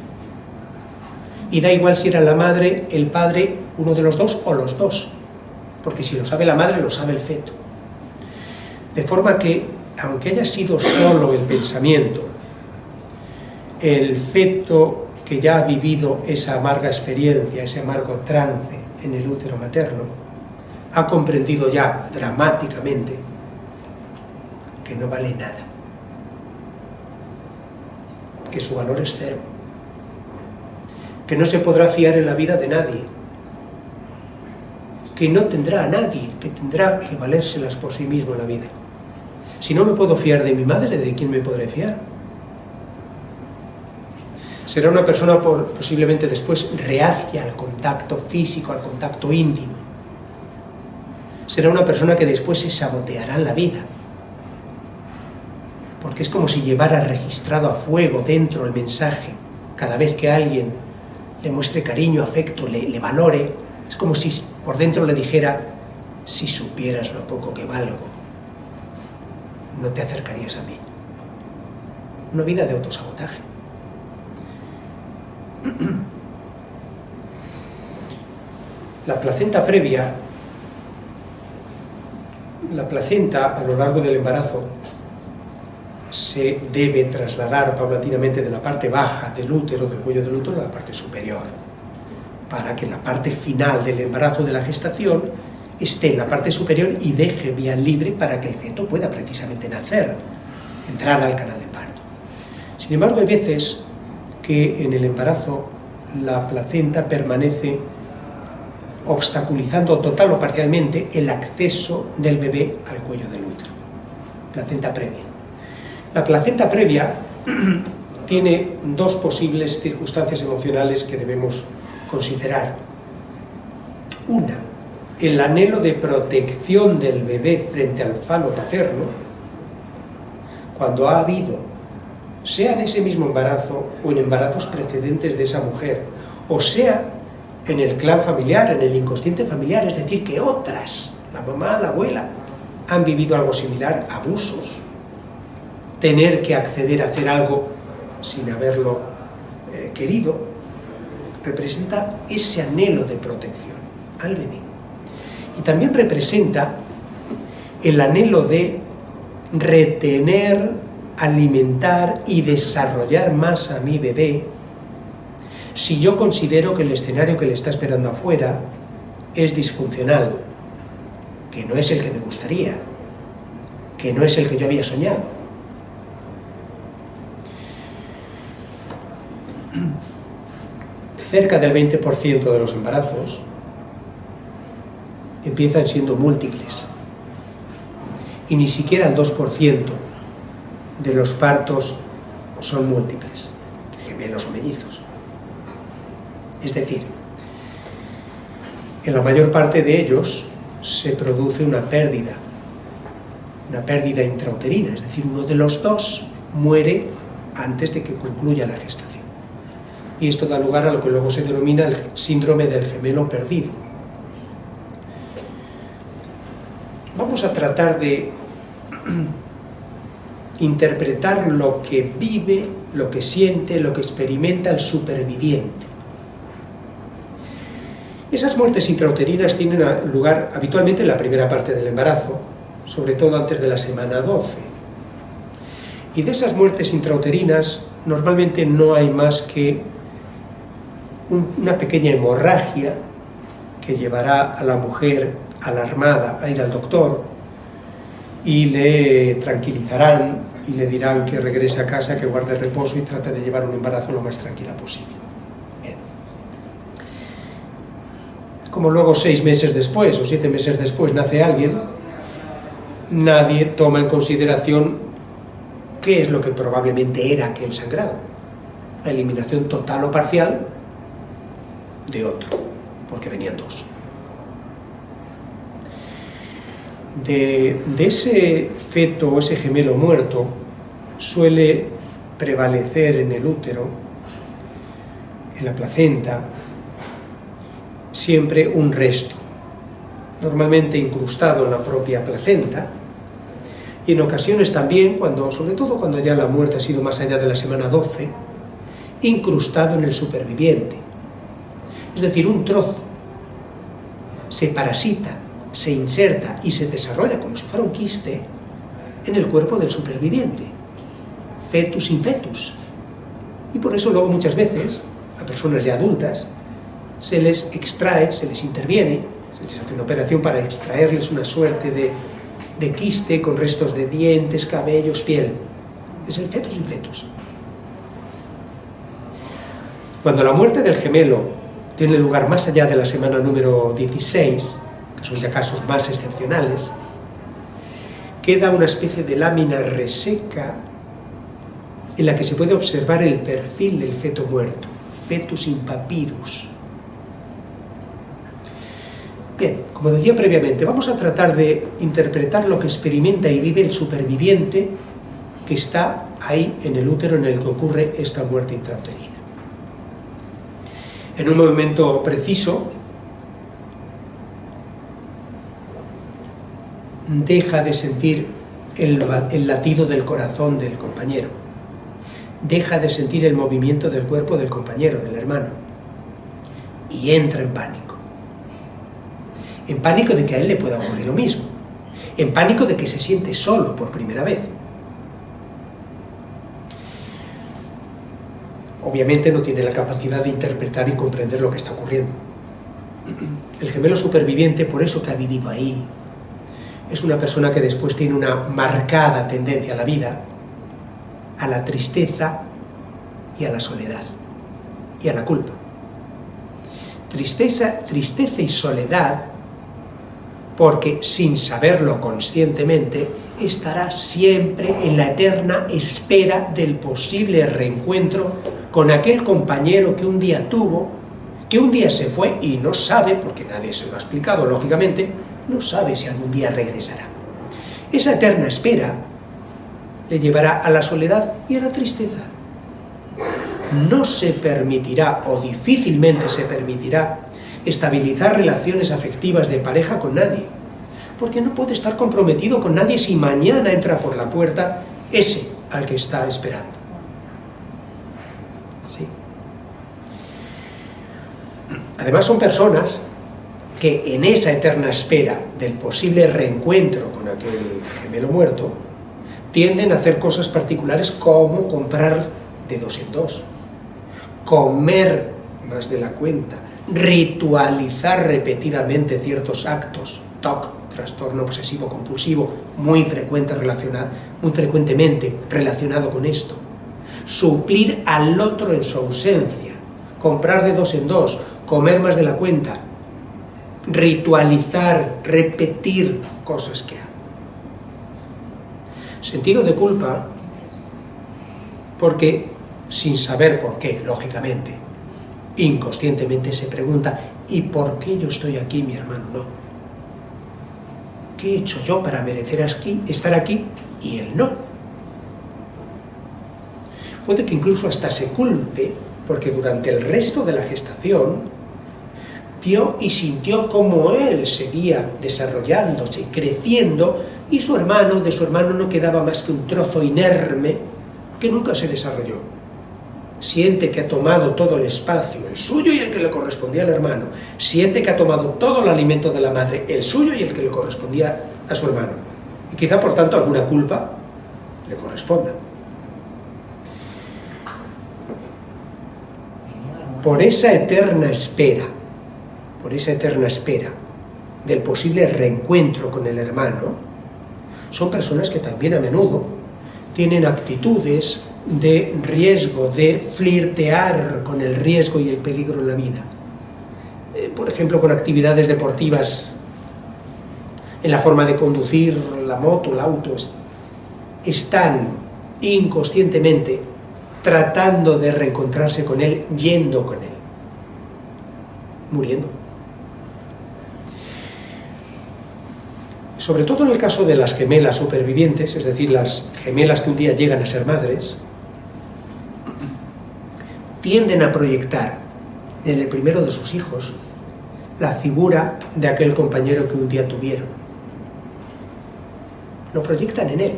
Y da igual si era la madre, el padre, uno de los dos o los dos, porque si lo sabe la madre, lo sabe el feto. De forma que, aunque haya sido solo el pensamiento, el feto que ya ha vivido esa amarga experiencia, ese amargo trance en el útero materno, ha comprendido ya dramáticamente que no vale nada, que su valor es cero, que no se podrá fiar en la vida de nadie, que no tendrá a nadie, que tendrá que valérselas por sí mismo en la vida. Si no me puedo fiar de mi madre, ¿de quién me podré fiar? Será una persona posiblemente después reacia al contacto físico, al contacto íntimo. Será una persona que después se saboteará en la vida, porque es como si llevara registrado a fuego dentro el mensaje. Cada vez que alguien le muestre cariño, afecto, le valore, es como si por dentro le dijera: si supieras lo poco que valgo, no te acercarías a mí. Una vida de autosabotaje. La placenta previa, la placenta a lo largo del embarazo se debe trasladar paulatinamente de la parte baja del útero, del cuello del útero, a la parte superior, para que la parte final del embarazo, de la gestación, esté en la parte superior y deje vía libre para que el feto pueda precisamente nacer, entrar al canal de parto. Sin embargo, hay veces que en el embarazo la placenta permanece obstaculizando total o parcialmente el acceso del bebé al cuello del útero. Placenta previa. La placenta previa tiene dos posibles circunstancias emocionales que debemos considerar. Una, el anhelo de protección del bebé frente al falo paterno, cuando ha habido, sea en ese mismo embarazo o en embarazos precedentes de esa mujer, o sea en el clan familiar, en el inconsciente familiar, es decir, que otras, la mamá, la abuela, han vivido algo similar, abusos, tener que acceder a hacer algo sin haberlo querido, representa ese anhelo de protección al bebé. Y también representa el anhelo de retener, alimentar y desarrollar más a mi bebé si yo considero que el escenario que le está esperando afuera es disfuncional, que no es el que me gustaría, que no es el que yo había soñado. Cerca del 20% de los embarazos empiezan siendo múltiples y ni siquiera el 2% de los partos son múltiples, gemelos o mellizos. Es decir, en la mayor parte de ellos se produce una pérdida intrauterina, es decir, uno de los dos muere antes de que concluya la gestación. Y esto da lugar a lo que luego se denomina el síndrome del gemelo perdido. Vamos a tratar de interpretar lo que vive, lo que siente, lo que experimenta el superviviente. Esas muertes intrauterinas tienen lugar habitualmente en la primera parte del embarazo, sobre todo antes de la semana 12. Y de esas muertes intrauterinas normalmente no hay más que una pequeña hemorragia que llevará a la mujer alarmada a ir al doctor y le tranquilizarán y le dirán que regrese a casa, que guarde reposo y trate de llevar un embarazo lo más tranquila posible. Bien. Como luego 6 meses después o 7 meses después nace alguien, nadie toma en consideración qué es lo que probablemente era aquel sangrado. La eliminación total o parcial de otro, porque venían dos. De ese feto o ese gemelo muerto suele prevalecer en el útero, en la placenta, siempre un resto, normalmente incrustado en la propia placenta, y en ocasiones también, sobre todo cuando ya la muerte ha sido más allá de la semana 12, incrustado en el superviviente. Es decir, un trozo se parasita, se inserta y se desarrolla como si fuera un quiste en el cuerpo del superviviente, fetus in fetus. Y por eso luego muchas veces a personas ya adultas, se les extrae, se les interviene, se les hace una operación para extraerles una suerte de quiste con restos de dientes, cabellos, piel. Es el fetus in fetus. Cuando la muerte del gemelo tiene lugar más allá de la semana número 16, que son ya casos más excepcionales, queda una especie de lámina reseca en la que se puede observar el perfil del feto muerto, fetus in papyrus. Bien, como decía previamente, vamos a tratar de interpretar lo que experimenta y vive el superviviente que está ahí en el útero en el que ocurre esta muerte intrauterina. En un momento preciso, deja de sentir el latido del corazón del compañero, deja de sentir el movimiento del cuerpo del compañero, del hermano, y entra en pánico de que a él le pueda ocurrir lo mismo, en pánico de que se siente solo por primera vez. Obviamente no tiene la capacidad de interpretar y comprender lo que está ocurriendo. El gemelo superviviente, por eso que ha vivido ahí, es una persona que después tiene una marcada tendencia a la vida, a la tristeza y a la soledad, y a la culpa. Tristeza y soledad, porque sin saberlo conscientemente, estará siempre en la eterna espera del posible reencuentro con aquel compañero que un día tuvo, que un día se fue y no sabe, porque nadie se lo ha explicado, lógicamente, no sabe si algún día regresará. Esa eterna espera le llevará a la soledad y a la tristeza. No se permitirá, o difícilmente se permitirá, estabilizar relaciones afectivas de pareja con nadie, porque no puede estar comprometido con nadie si mañana entra por la puerta ese al que está esperando. Sí. Además son personas que en esa eterna espera del posible reencuentro con aquel gemelo muerto, tienden a hacer cosas particulares como comprar de 2 en 2, comer más de la cuenta, ritualizar repetidamente ciertos actos, TOC, trastorno obsesivo compulsivo, muy frecuentemente relacionado con esto, suplir al otro en su ausencia, comprar de 2 en 2, comer más de la cuenta, ritualizar, repetir cosas que hago. Sentido de culpa, porque sin saber por qué, lógicamente, inconscientemente se pregunta: ¿y por qué yo estoy aquí, mi hermano no? ¿Qué he hecho yo para merecer estar aquí y él no? Puede que incluso hasta se culpe, porque durante el resto de la gestación vio y sintió cómo él seguía desarrollándose, creciendo, y de su hermano no quedaba más que un trozo inerme que nunca se desarrolló. Siente que ha tomado todo el espacio, el suyo y el que le correspondía al hermano. Siente que ha tomado todo el alimento de la madre, el suyo y el que le correspondía a su hermano. Y quizá, por tanto, alguna culpa le corresponda. Por esa eterna espera del posible reencuentro con el hermano, son personas que también a menudo tienen actitudes de riesgo, de flirtear con el riesgo y el peligro en la vida. Por ejemplo, con actividades deportivas, en la forma de conducir la moto, el auto, están inconscientemente tratando de reencontrarse con él, yendo con él, muriendo. Sobre todo en el caso de las gemelas supervivientes, es decir, las gemelas que un día llegan a ser madres, tienden a proyectar en el primero de sus hijos la figura de aquel compañero que un día tuvieron. Lo proyectan en él.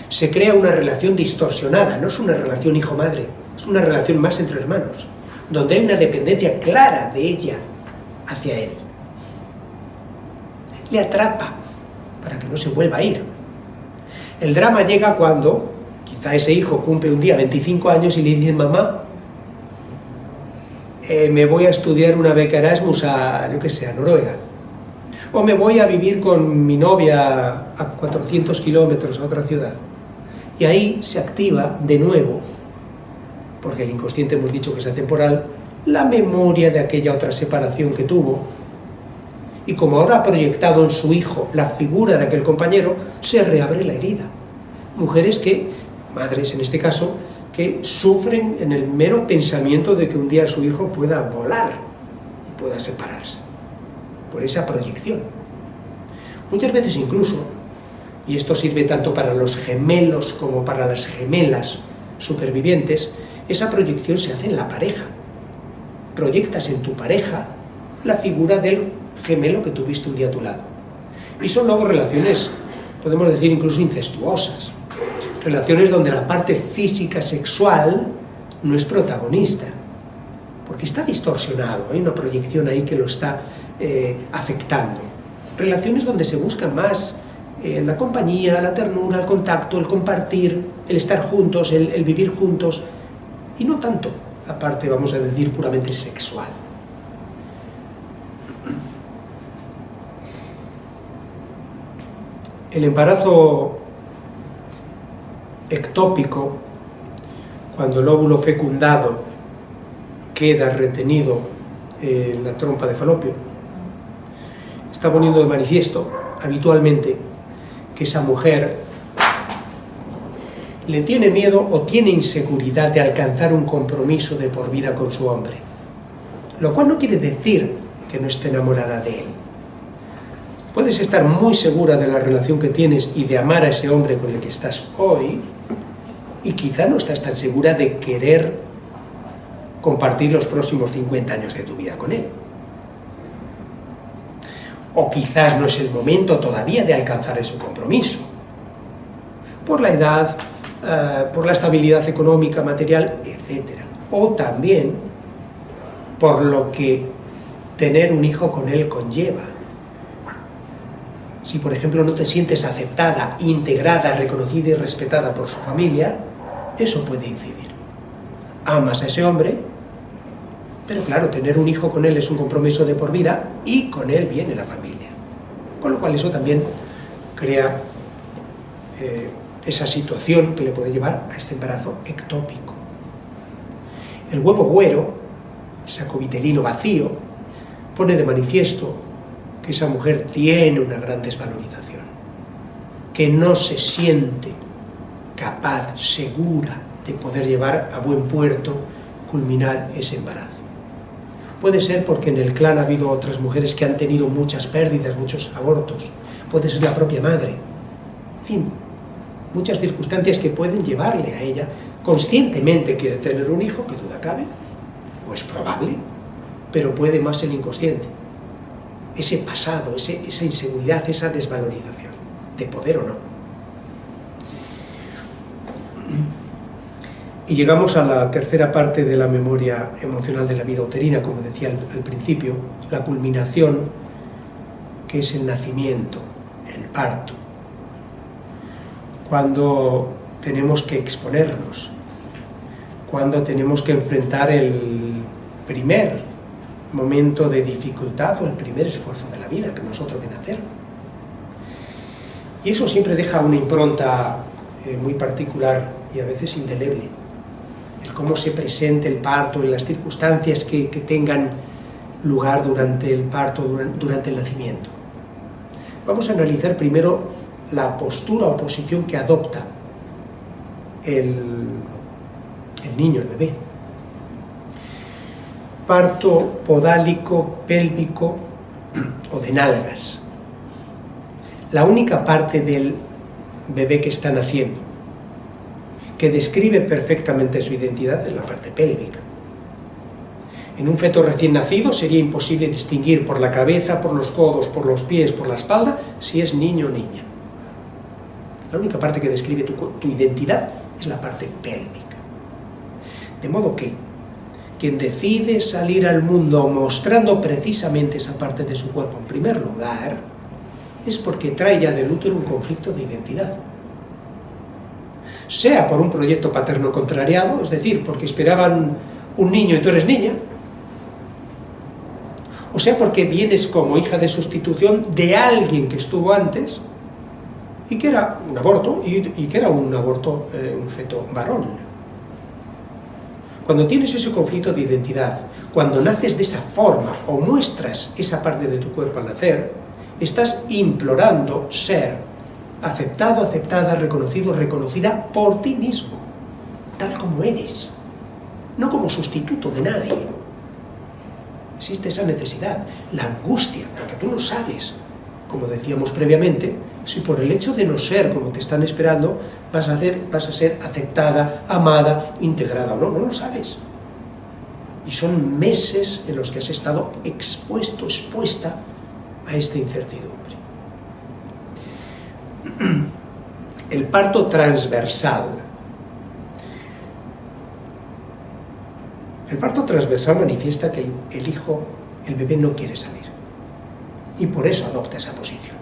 Se crea una relación distorsionada, no es una relación hijo-madre, es una relación más entre hermanos, donde hay una dependencia clara de ella hacia él. Le atrapa para que no se vuelva a ir. El drama llega cuando quizá ese hijo cumple un día 25 años y le dice: mamá, me voy a estudiar una beca Erasmus a, yo qué sé, a Noruega, o me voy a vivir con mi novia a 400 kilómetros a otra ciudad. Y ahí se activa de nuevo, porque el inconsciente hemos dicho que es atemporal, la memoria de aquella otra separación que tuvo, y como ahora ha proyectado en su hijo la figura de aquel compañero, se reabre la herida. Mujeres que, madres en este caso, que sufren en el mero pensamiento de que un día su hijo pueda volar y pueda separarse, por esa proyección. Muchas veces incluso, y esto sirve tanto para los gemelos como para las gemelas supervivientes, esa proyección se hace en la pareja. Proyectas en tu pareja la figura del gemelo que tuviste un día a tu lado. Y son luego relaciones, podemos decir incluso incestuosas. Relaciones donde la parte física sexual no es protagonista, porque está distorsionado, hay una proyección ahí que lo está afectando. Relaciones donde se busca más la compañía, la ternura, el contacto, el compartir, el estar juntos, el vivir juntos, y no tanto la parte, vamos a decir, puramente sexual. El embarazo ectópico, cuando el óvulo fecundado queda retenido en la trompa de Falopio, está poniendo de manifiesto habitualmente que esa mujer le tiene miedo o tiene inseguridad de alcanzar un compromiso de por vida con su hombre, lo cual no quiere decir que no esté enamorada de él. Puedes estar muy segura de la relación que tienes y de amar a ese hombre con el que estás hoy, y quizá no estás tan segura de querer compartir los próximos 50 años de tu vida con él. O quizás no es el momento todavía de alcanzar ese compromiso, por la edad, por la estabilidad económica, material, etc. O también por lo que tener un hijo con él conlleva. Si, por ejemplo, no te sientes aceptada, integrada, reconocida y respetada por su familia, eso puede incidir. Amas a ese hombre, pero claro, tener un hijo con él es un compromiso de por vida y con él viene la familia. Con lo cual eso también crea esa situación que le puede llevar a este embarazo ectópico. El huevo güero, sacovitelino vacío, pone de manifiesto que esa mujer tiene una gran desvalorización, que no se siente capaz, segura, de poder llevar a buen puerto, culminar ese embarazo. Puede ser porque en el clan ha habido otras mujeres que han tenido muchas pérdidas, muchos abortos. Puede ser la propia madre. En fin, muchas circunstancias que pueden llevarle a ella, conscientemente quiere tener un hijo, que duda cabe, o es probable, pero puede más el inconsciente. Ese pasado, esa inseguridad, esa desvalorización, de poder o no. Y llegamos a la tercera parte de la memoria emocional de la vida uterina, como decía al principio, la culminación, que es el nacimiento, el parto. Cuando tenemos que exponernos, cuando tenemos que enfrentar el primer momento de dificultad o el primer esfuerzo de la vida, que no es otro que nacer. Y eso siempre deja una impronta muy particular y a veces indeleble. El cómo se presente el parto, en las circunstancias que tengan lugar durante el parto, durante el nacimiento. Vamos a analizar primero la postura o posición que adopta el niño, el bebé. Parto podálico, pélvico o de nalgas. La única parte del bebé que está naciendo, que describe perfectamente su identidad, es la parte pélvica. En un feto recién nacido sería imposible distinguir por la cabeza, por los codos, por los pies, por la espalda, si es niño o niña. La única parte que describe tu identidad es la parte pélvica. De modo que quien decide salir al mundo mostrando precisamente esa parte de su cuerpo en primer lugar, es porque trae ya del útero un conflicto de identidad. Sea por un proyecto paterno contrariado, es decir, porque esperaban un niño y tú eres niña, o sea porque vienes como hija de sustitución de alguien que estuvo antes y que era un aborto, y que era un aborto, un feto varón. Cuando tienes ese conflicto de identidad, cuando naces de esa forma o muestras esa parte de tu cuerpo al nacer, estás implorando ser aceptado, aceptada, reconocido, reconocida por ti mismo, tal como eres, no como sustituto de nadie. Existe esa necesidad, la angustia, porque tú no sabes, como decíamos previamente, si por el hecho de no ser como te están esperando, vas a ser aceptada, amada, integrada o no, no lo sabes. Y son meses en los que has estado expuesta a esta incertidumbre. El parto transversal. El parto transversal manifiesta que el bebé no quiere salir. Y por eso adopta esa posición.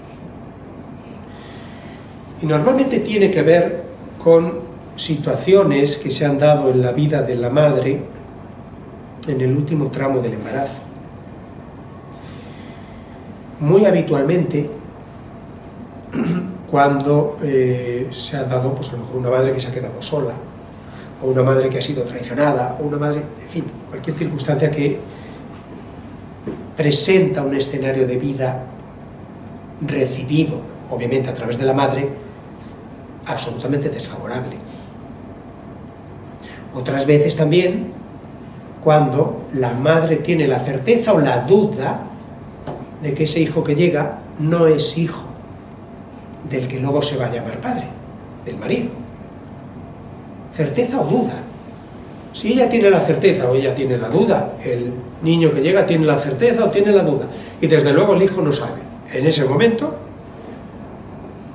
Y normalmente tiene que ver con situaciones que se han dado en la vida de la madre en el último tramo del embarazo. Muy habitualmente, cuando se ha dado, pues a lo mejor una madre que se ha quedado sola, o una madre que ha sido traicionada, o una madre, en fin, cualquier circunstancia que presenta un escenario de vida recibido, obviamente a través de la madre, absolutamente desfavorable. Otras veces también, cuando la madre tiene la certeza o la duda de que ese hijo que llega no es hijo del que luego se va a llamar padre, del marido. Certeza o duda. Si ella tiene la certeza o ella tiene la duda, el niño que llega tiene la certeza o tiene la duda, y desde luego el hijo no sabe. En ese momento,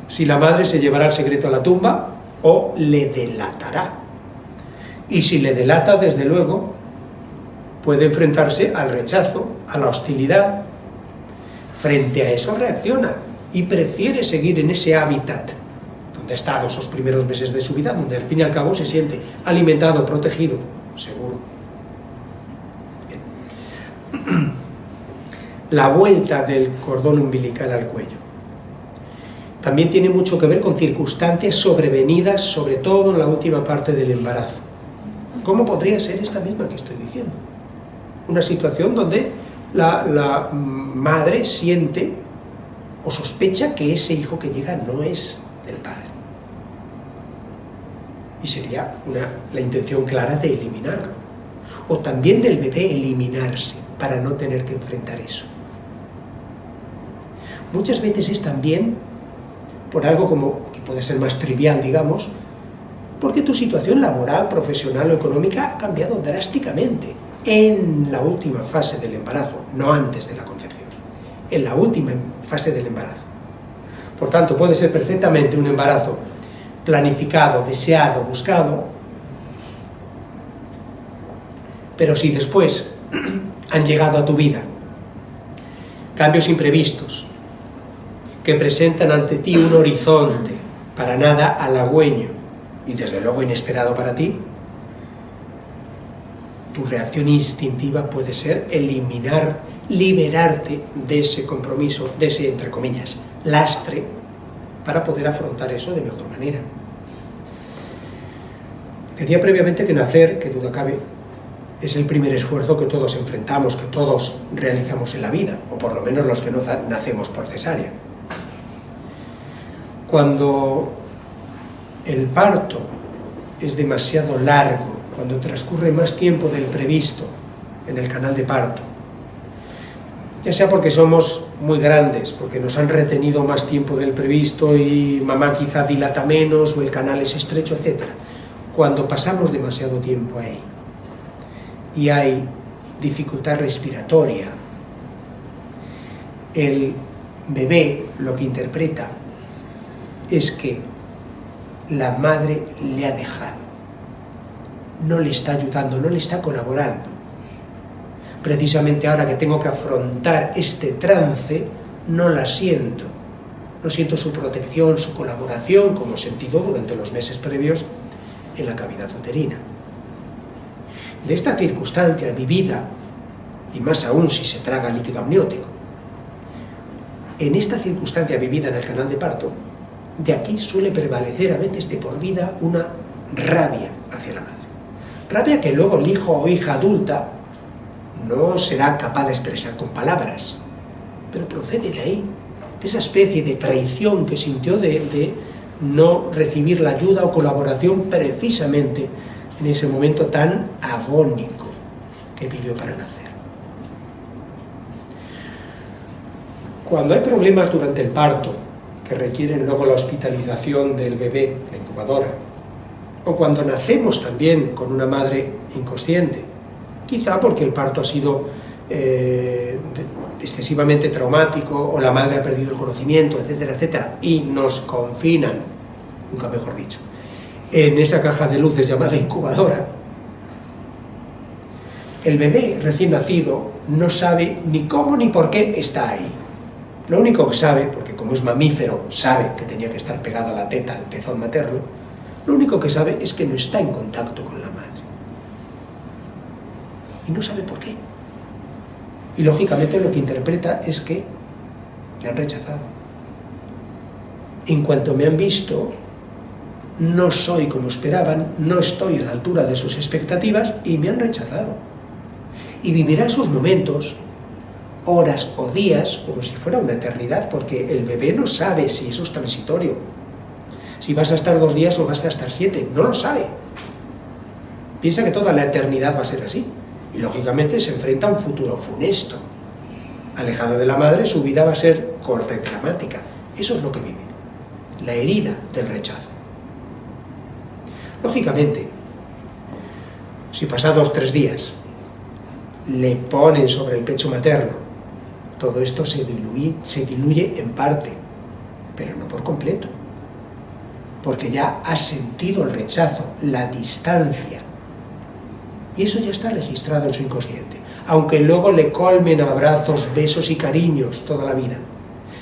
si la madre se llevará el secreto a la tumba o le delatará. Y si le delata, desde luego, puede enfrentarse al rechazo, a la hostilidad. Frente a eso reacciona y prefiere seguir en ese hábitat donde ha estado esos primeros meses de su vida, donde al fin y al cabo se siente alimentado, protegido, seguro. Bien. La vuelta del cordón umbilical al cuello también tiene mucho que ver con circunstancias sobrevenidas, sobre todo en la última parte del embarazo. ¿Cómo podría ser esta misma que estoy diciendo? Una situación donde la madre siente o sospecha que ese hijo que llega no es del padre. Y sería la intención clara de eliminarlo. O también del bebé eliminarse para no tener que enfrentar eso. Muchas veces es también por algo como que puede ser más trivial, digamos, porque tu situación laboral, profesional o económica ha cambiado drásticamente en la última fase del embarazo, no antes de la concepción, en la última fase del embarazo. Por tanto, puede ser perfectamente un embarazo planificado, deseado, buscado, pero si después han llegado a tu vida cambios imprevistos que presentan ante ti un horizonte para nada halagüeño y desde luego inesperado para ti, tu reacción instintiva puede ser eliminar, liberarte de ese compromiso, de ese, entre comillas, lastre, para poder afrontar eso de mejor manera. Decía previamente que nacer, que duda cabe, es el primer esfuerzo que todos enfrentamos, que todos realizamos en la vida, o por lo menos los que no nacemos por cesárea. Cuando el parto es demasiado largo, cuando transcurre más tiempo del previsto en el canal de parto, ya sea porque somos muy grandes, porque nos han retenido más tiempo del previsto y mamá quizá dilata menos o el canal es estrecho, etc. Cuando pasamos demasiado tiempo ahí y hay dificultad respiratoria, el bebé lo que interpreta es que la madre le ha dejado, no le está ayudando, no le está colaborando. Precisamente ahora que tengo que afrontar este trance, no la siento. No siento su protección, su colaboración, como he sentido durante los meses previos en la cavidad uterina. De esta circunstancia vivida y más aún si se traga líquido amniótico. En esta circunstancia vivida en el canal de parto, de aquí suele prevalecer a veces de por vida una rabia hacia la madre. Rabia que luego el hijo o hija adulta no será capaz de expresar con palabras, pero procede de ahí, de esa especie de traición que sintió de no recibir la ayuda o colaboración precisamente en ese momento tan agónico que vivió para nacer. Cuando hay problemas durante el parto que requieren luego la hospitalización del bebé, la incubadora, o cuando nacemos también con una madre inconsciente, quizá porque el parto ha sido excesivamente traumático o la madre ha perdido el conocimiento, etcétera, etcétera, y nos confinan, nunca mejor dicho, en esa caja de luces llamada incubadora, el bebé recién nacido no sabe ni cómo ni por qué está ahí. Lo único que sabe, porque como es mamífero, sabe que tenía que estar pegada a la teta, al pezón materno, lo único que sabe es que no está en contacto con la madre. Y no sabe por qué. Y lógicamente lo que interpreta es que le han rechazado. En cuanto me han visto, no soy como esperaban, no estoy a la altura de sus expectativas y me han rechazado. Y vivirá esos momentos, horas o días, como si fuera una eternidad, porque el bebé no sabe si eso es transitorio. Si vas a estar 2 días o vas a estar 7, no lo sabe. Piensa que toda la eternidad va a ser así. Y lógicamente se enfrenta a un futuro funesto. Alejado de la madre, su vida va a ser corta y dramática. Eso es lo que vive. La herida del rechazo. Lógicamente, si pasados 3 días le ponen sobre el pecho materno, todo esto se diluye en parte, pero no por completo, porque ya ha sentido el rechazo, la distancia, y eso ya está registrado en su inconsciente, aunque luego le colmen abrazos, besos y cariños toda la vida.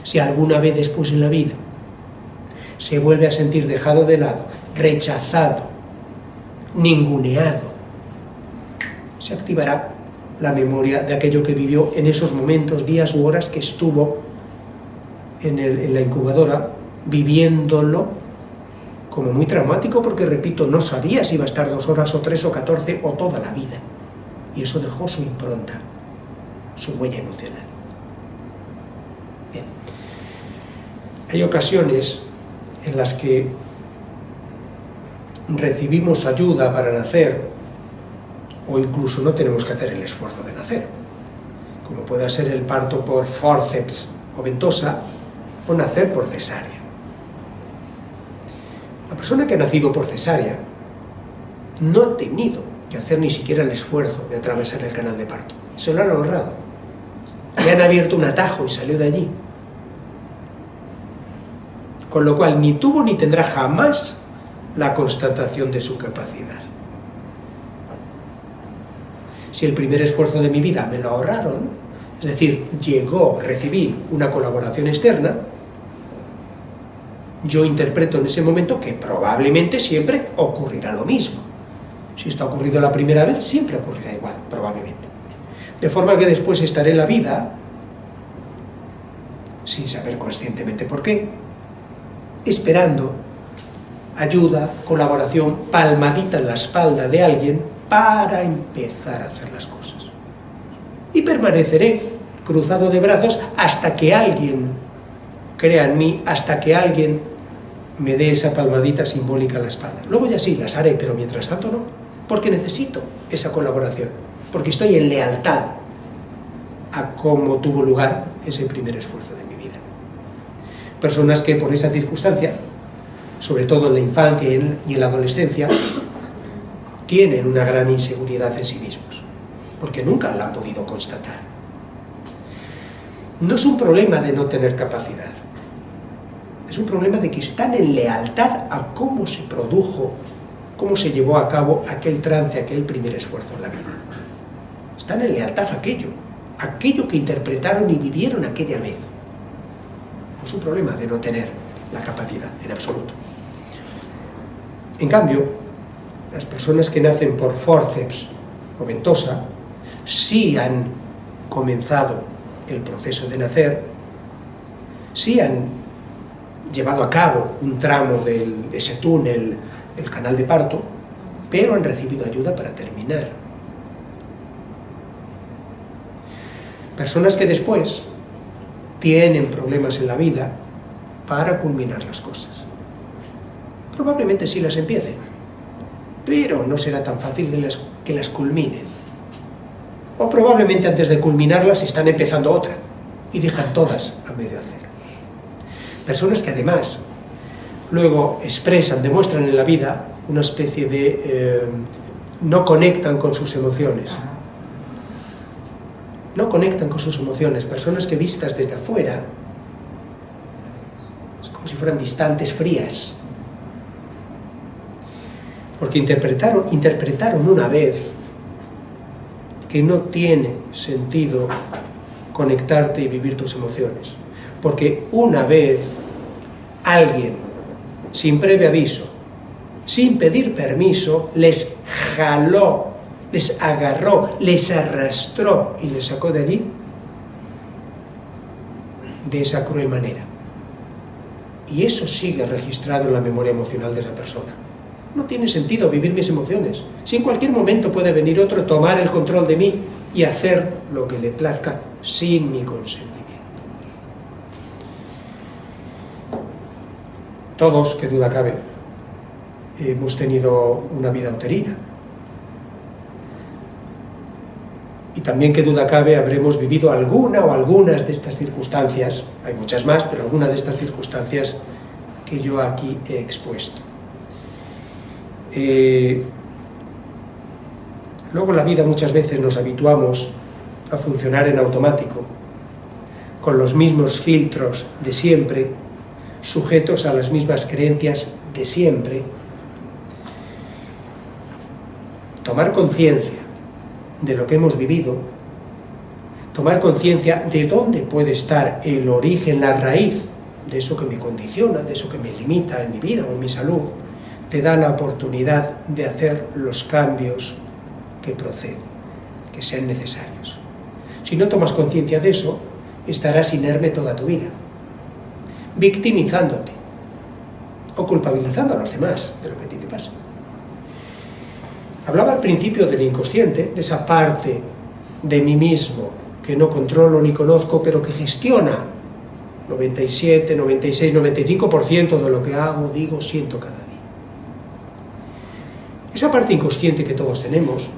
Si alguna vez después en la vida se vuelve a sentir dejado de lado, rechazado, ninguneado, se activará la memoria de aquello que vivió en esos momentos, días u horas que estuvo en la incubadora, viviéndolo como muy traumático, porque, repito, no sabía si iba a estar 2 horas o 3 o 14 o toda la vida. Y eso dejó su impronta, su huella emocional. Bien. Hay ocasiones en las que recibimos ayuda para nacer, o incluso no tenemos que hacer el esfuerzo de nacer, como puede ser el parto por fórceps o ventosa, o nacer por cesárea. La persona que ha nacido por cesárea no ha tenido que hacer ni siquiera el esfuerzo de atravesar el canal de parto. Se lo han ahorrado. Le han abierto un atajo y salió de allí. Con lo cual ni tuvo ni tendrá jamás la constatación de su capacidad. Si el primer esfuerzo de mi vida me lo ahorraron, es decir, recibí una colaboración externa, yo interpreto en ese momento que probablemente siempre ocurrirá lo mismo. Si esto ha ocurrido la primera vez, siempre ocurrirá igual, probablemente. De forma que después estaré en la vida, sin saber conscientemente por qué, esperando ayuda, colaboración, palmadita en la espalda de alguien para empezar a hacer las cosas. Y permaneceré cruzado de brazos hasta que alguien crea en mí, hasta que alguien me dé esa palmadita simbólica en la espalda. Luego ya sí, las haré, pero mientras tanto no, porque necesito esa colaboración, porque estoy en lealtad a cómo tuvo lugar ese primer esfuerzo de mi vida. Personas que por esa circunstancia, sobre todo en la infancia y en la adolescencia, tienen una gran inseguridad en sí mismos, porque nunca la han podido constatar. No es un problema de no tener capacidad, es un problema de que están en lealtad a cómo se produjo, cómo se llevó a cabo aquel trance, aquel primer esfuerzo en la vida. Están en lealtad a aquello que interpretaron y vivieron aquella vez. No es un problema de no tener la capacidad, en absoluto. En cambio, las personas que nacen por fórceps o ventosa sí han comenzado el proceso de nacer, sí han llevado a cabo un tramo de ese túnel, el canal de parto, pero han recibido ayuda para terminar. Personas que después tienen problemas en la vida para culminar las cosas. Probablemente sí las empiecen, pero no será tan fácil que las culminen. O probablemente antes de culminarlas están empezando otra y dejan todas a medio hacer. Personas que además luego expresan, demuestran en la vida una especie de... no conectan con sus emociones. No conectan con sus emociones. Personas que vistas desde afuera es como si fueran distantes, frías. Porque interpretaron una vez que no tiene sentido conectarte y vivir tus emociones. Porque una vez alguien, sin previo aviso, sin pedir permiso, les jaló, les agarró, les arrastró y les sacó de allí de esa cruel manera. Y eso sigue registrado en la memoria emocional de esa persona. No tiene sentido vivir mis emociones. Si en cualquier momento puede venir otro, tomar el control de mí y hacer lo que le plazca sin mi consentimiento. Todos, que duda cabe, hemos tenido una vida uterina. Y también, que duda cabe, habremos vivido alguna o algunas de estas circunstancias, hay muchas más, pero algunas de estas circunstancias que yo aquí he expuesto. Luego en la vida muchas veces nos habituamos a funcionar en automático, con los mismos filtros de siempre, sujetos a las mismas creencias de siempre. Tomar conciencia de lo que hemos vivido, tomar conciencia de dónde puede estar el origen, la raíz de eso que me condiciona, de eso que me limita en mi vida o en mi salud, te da la oportunidad de hacer los cambios que proceden, que sean necesarios. Si no tomas conciencia de eso, estarás inerme toda tu vida, victimizándote o culpabilizando a los demás de lo que a ti te pasa. Hablaba al principio del inconsciente, de esa parte de mí mismo que no controlo ni conozco, pero que gestiona 97, 96, 95% de lo que hago, digo, siento cada día. Esa parte inconsciente que todos tenemos,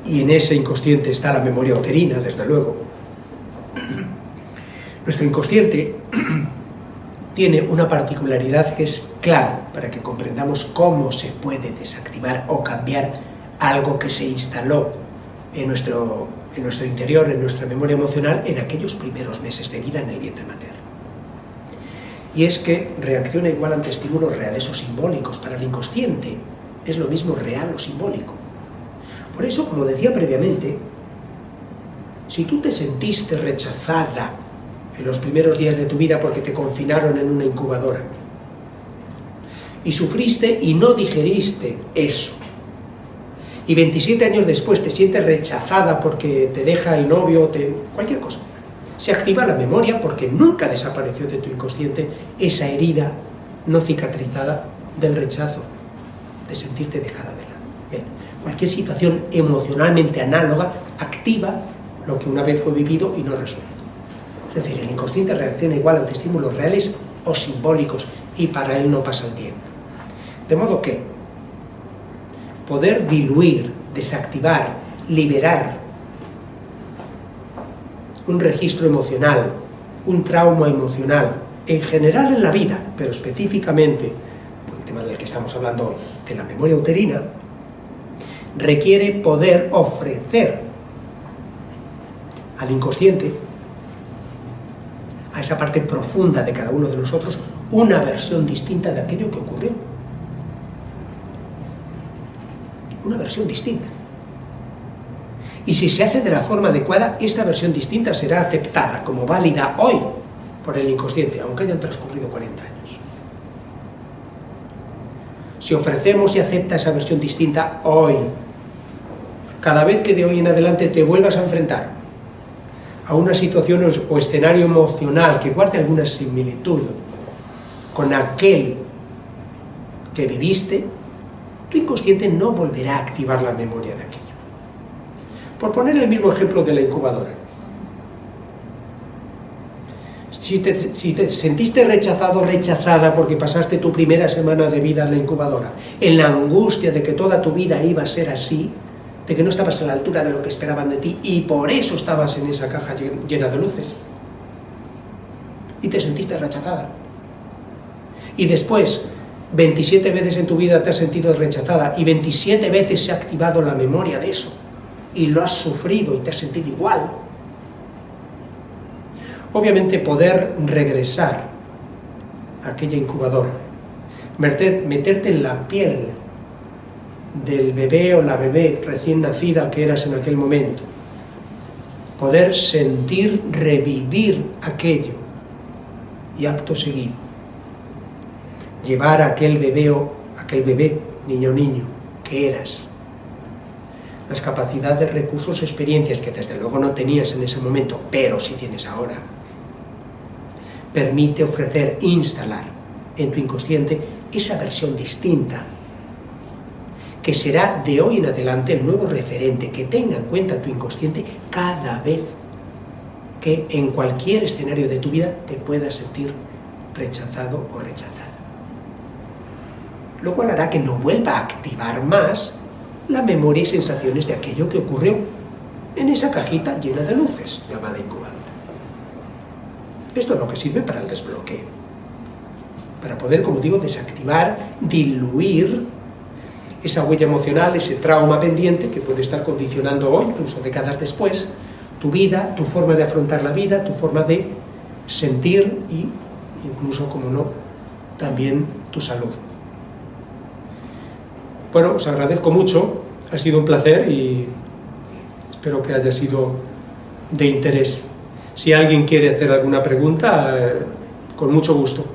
y en ese inconsciente está la memoria uterina, desde luego. Nuestro inconsciente tiene una particularidad que es clave para que comprendamos cómo se puede desactivar o cambiar algo que se instaló en nuestro interior, en nuestra memoria emocional, en aquellos primeros meses de vida en el vientre materno. Y es que reacciona igual ante estímulos reales o simbólicos. Para el inconsciente es lo mismo real o simbólico. Por eso, como decía previamente, si tú te sentiste rechazada en los primeros días de tu vida porque te confinaron en una incubadora y sufriste y no digeriste eso, y 27 años después te sientes rechazada porque te deja el novio, cualquier cosa, se activa la memoria porque nunca desapareció de tu inconsciente esa herida no cicatrizada del rechazo, de sentirte dejada de lado. Bien, cualquier situación emocionalmente análoga activa lo que una vez fue vivido y no resuelto. Es decir, el inconsciente reacciona igual ante estímulos reales o simbólicos y para él no pasa el tiempo. De modo que poder diluir, desactivar, liberar un registro emocional, un trauma emocional, en general en la vida, pero específicamente, por el tema del que estamos hablando hoy, de la memoria uterina, requiere poder ofrecer al inconsciente, a esa parte profunda de cada uno de nosotros, una versión distinta de aquello que ocurrió. Una versión distinta. Y si se hace de la forma adecuada, esta versión distinta será aceptada como válida hoy por el inconsciente, aunque hayan transcurrido 40 años. Si ofrecemos y aceptas esa versión distinta hoy, cada vez que de hoy en adelante te vuelvas a enfrentar a una situación o escenario emocional que guarde alguna similitud con aquel que viviste, tu inconsciente no volverá a activar la memoria de aquello. Por poner el mismo ejemplo de la incubadora. Si te sentiste rechazado o rechazada porque pasaste tu primera semana de vida en la incubadora, en la angustia de que toda tu vida iba a ser así, de que no estabas a la altura de lo que esperaban de ti y por eso estabas en esa caja llena de luces, y te sentiste rechazada, y después 27 veces en tu vida te has sentido rechazada y 27 veces se ha activado la memoria de eso y lo has sufrido y te has sentido igual, obviamente poder regresar a aquella incubadora, meterte en la piel del bebé o la bebé recién nacida que eras en aquel momento, poder sentir, revivir aquello y acto seguido llevar a aquel bebé, niño o niño que eras, las capacidades, recursos, experiencias que desde luego no tenías en ese momento, pero sí tienes ahora, permite ofrecer, instalar en tu inconsciente esa versión distinta, que será de hoy en adelante el nuevo referente que tenga en cuenta tu inconsciente cada vez que en cualquier escenario de tu vida te puedas sentir rechazado o rechazada. Lo cual hará que no vuelva a activar más la memoria y sensaciones de aquello que ocurrió en esa cajita llena de luces llamada incubadora. Esto es lo que sirve para el desbloqueo, para poder, como digo, desactivar, diluir esa huella emocional, ese trauma pendiente que puede estar condicionando hoy, incluso décadas después, tu vida, tu forma de afrontar la vida, tu forma de sentir y, incluso, como no, también tu salud. Bueno, os agradezco mucho, ha sido un placer y espero que haya sido de interés. Si alguien quiere hacer alguna pregunta, con mucho gusto.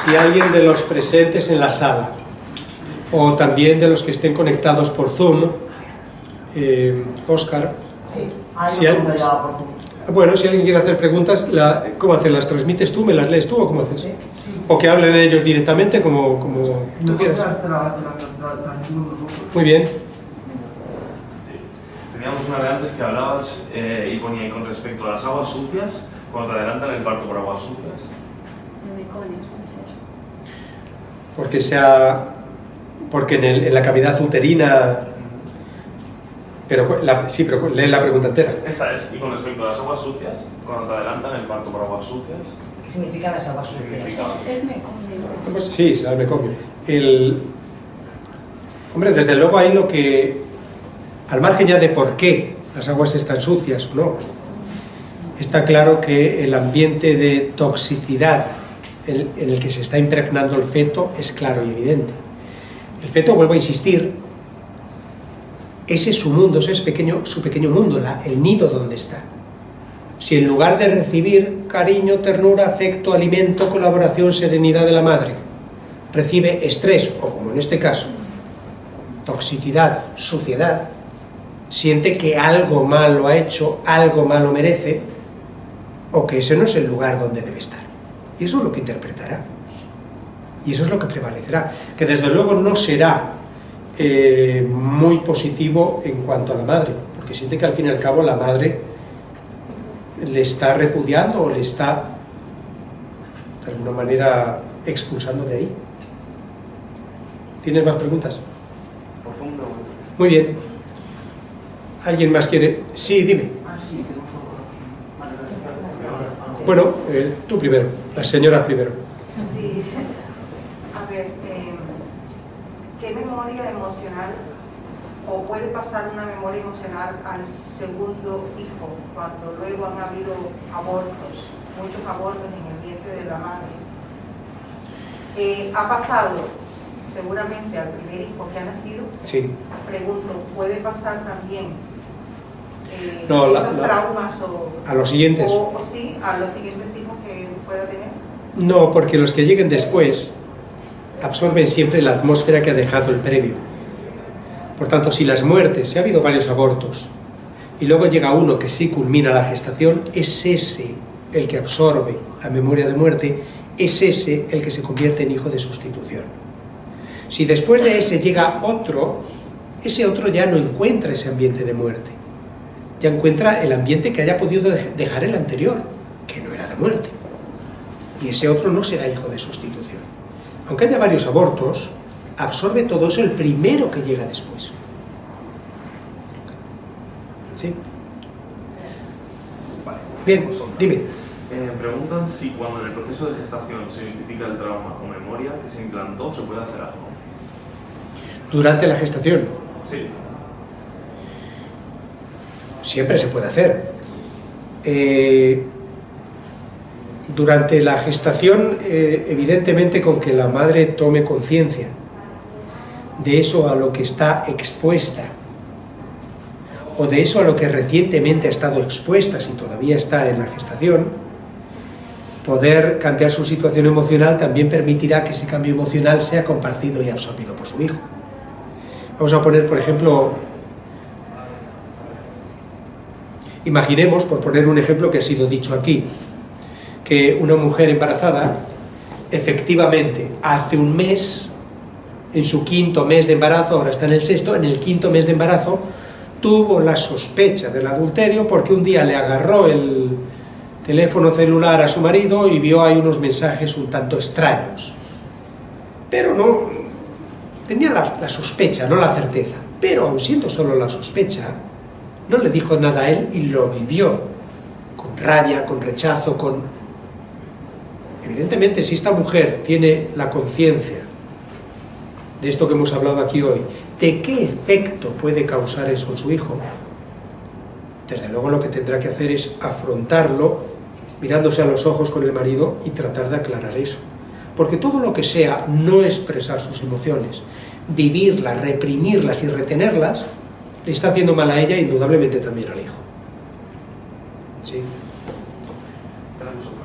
Si alguien de los presentes en la sala, o también de los que estén conectados por Zoom, Óscar, si bueno, si alguien quiere hacer preguntas, ¿cómo hacer? ¿Las transmites tú, me las lees tú o cómo haces? Sí. O que hablen ellos directamente, como tú quieras. Muy bien. Sí. Teníamos una de antes que hablabas y ponía ahí con respecto a las aguas sucias, cuando te adelantan el parto por aguas sucias. Porque en la cavidad uterina... Pero lee la pregunta entera. Esta es, y con respecto a las aguas sucias, cuando te adelantan el parto por aguas sucias. ¿Qué significan las aguas sucias? Es mecomio. Sí, será el mecomio. Hombre, desde luego hay lo que, al margen ya de por qué las aguas están sucias o no, está claro que el ambiente de toxicidad en el que se está impregnando el feto es claro y evidente. El feto, vuelvo a insistir, ese es su mundo, ese es su pequeño mundo, el nido donde está. Si en lugar de recibir cariño, ternura, afecto, alimento, colaboración, serenidad de la madre, recibe estrés, o como en este caso, toxicidad, suciedad, siente que algo malo ha hecho, algo malo merece, o que ese no es el lugar donde debe estar. Y eso es lo que interpretará. Y eso es lo que prevalecerá. Que desde luego no será muy positivo en cuanto a la madre, porque siente que al fin y al cabo la madre le está repudiando o le está de alguna manera expulsando de ahí. ¿Tienes más preguntas? Muy bien. ¿Alguien más quiere? Sí, dime. Bueno, tú primero, la señora primero. Sí, a ver, ¿qué memoria emocional o puede pasar una memoria emocional al segundo hijo cuando luego han habido abortos, muchos abortos en el vientre de la madre? ¿Ha pasado seguramente al primer hijo que ha nacido? Sí. Pregunto, ¿puede pasar también No, esos traumas a los siguientes. O sí, a los siguientes hijos que pueda tener. No, porque los que lleguen después absorben siempre la atmósfera que ha dejado el previo. Por tanto, si las muertes, si ha habido varios abortos, y luego llega uno que sí culmina la gestación, es ese el que absorbe la memoria de muerte, es ese el que se convierte en hijo de sustitución. Si después de ese llega otro, ese otro ya no encuentra ese ambiente de muerte, ya encuentra el ambiente que haya podido dejar el anterior, que no era de muerte. Y ese otro no será hijo de sustitución. Aunque haya varios abortos, absorbe todo eso el primero que llega después. ¿Sí? Vale. Bien, dime. Preguntan si cuando en el proceso de gestación se identifica el trauma o memoria que se implantó, se puede hacer algo. Durante la gestación, Sí. siempre se puede hacer. Durante la gestación, evidentemente con que la madre tome conciencia de eso a lo que está expuesta, o de eso a lo que recientemente ha estado expuesta, si todavía está en la gestación, poder cambiar su situación emocional también permitirá que ese cambio emocional sea compartido y absorbido por su hijo. Vamos a poner, por ejemplo, imaginemos, por poner un ejemplo que ha sido dicho aquí, que una mujer embarazada, efectivamente, hace un mes, en su 5.º mes de embarazo, ahora está en el 6.º, en el 5.º mes de embarazo, tuvo la sospecha del adulterio porque un día le agarró el teléfono celular a su marido y vio ahí unos mensajes un tanto extraños. Pero no, tenía la sospecha, no la certeza. Pero aun siendo solo la sospecha, no le dijo nada a él y lo vivió con rabia, con rechazo, con... Evidentemente, si esta mujer tiene la conciencia de esto que hemos hablado aquí hoy, de qué efecto puede causar eso en su hijo, desde luego lo que tendrá que hacer es afrontarlo mirándose a los ojos con el marido y tratar de aclarar eso. Porque todo lo que sea no expresar sus emociones, vivirlas, reprimirlas y retenerlas, le está haciendo mal a ella e indudablemente también al hijo. ¿Sí? Tenemos otra.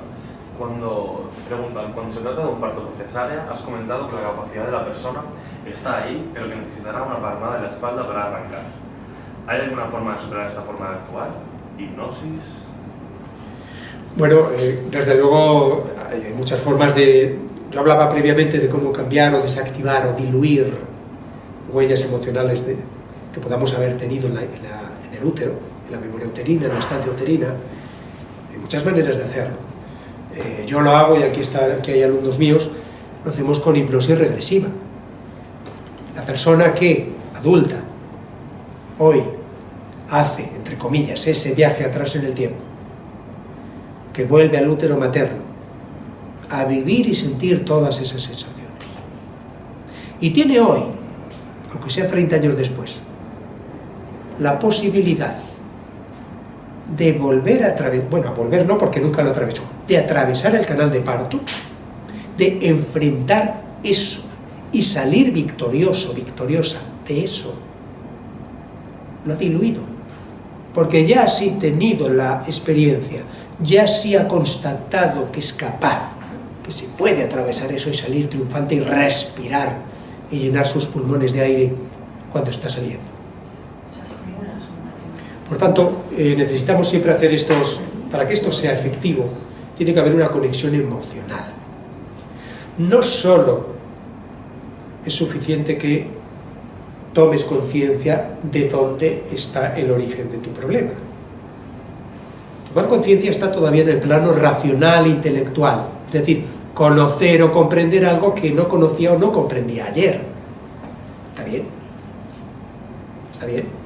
Cuando se trata de un parto por cesárea, has comentado que la capacidad de la persona está ahí, pero que necesitará una palmada en la espalda para arrancar. ¿Hay alguna forma de superar esta forma de actuar? ¿Hipnosis? Bueno, desde luego hay muchas formas de... Yo hablaba previamente de cómo cambiar o desactivar o diluir huellas emocionales que podamos haber tenido en el útero, en la memoria uterina, en la estancia uterina. Hay muchas maneras de hacerlo. Yo lo hago, y aquí hay alumnos míos, lo hacemos con hipnosis regresiva. La persona que, adulta, hoy hace, entre comillas, ese viaje atrás en el tiempo, que vuelve al útero materno, a vivir y sentir todas esas sensaciones. Y tiene hoy, aunque sea 30 años después, la posibilidad de volver a atravesar, bueno, a volver no porque nunca lo atravesó, de atravesar el canal de parto, de enfrentar eso y salir victorioso, victoriosa de eso, lo ha diluido, porque ya ha sí tenido la experiencia, ya sí ha constatado que es capaz, que se puede atravesar eso y salir triunfante y respirar y llenar sus pulmones de aire cuando está saliendo. Por tanto, necesitamos siempre hacer para que esto sea efectivo, tiene que haber una conexión emocional. No solo es suficiente que tomes conciencia de dónde está el origen de tu problema. Tomar conciencia está todavía en el plano racional e intelectual, es decir, conocer o comprender algo que no conocía o no comprendía ayer. ¿Está bien? ¿Está bien?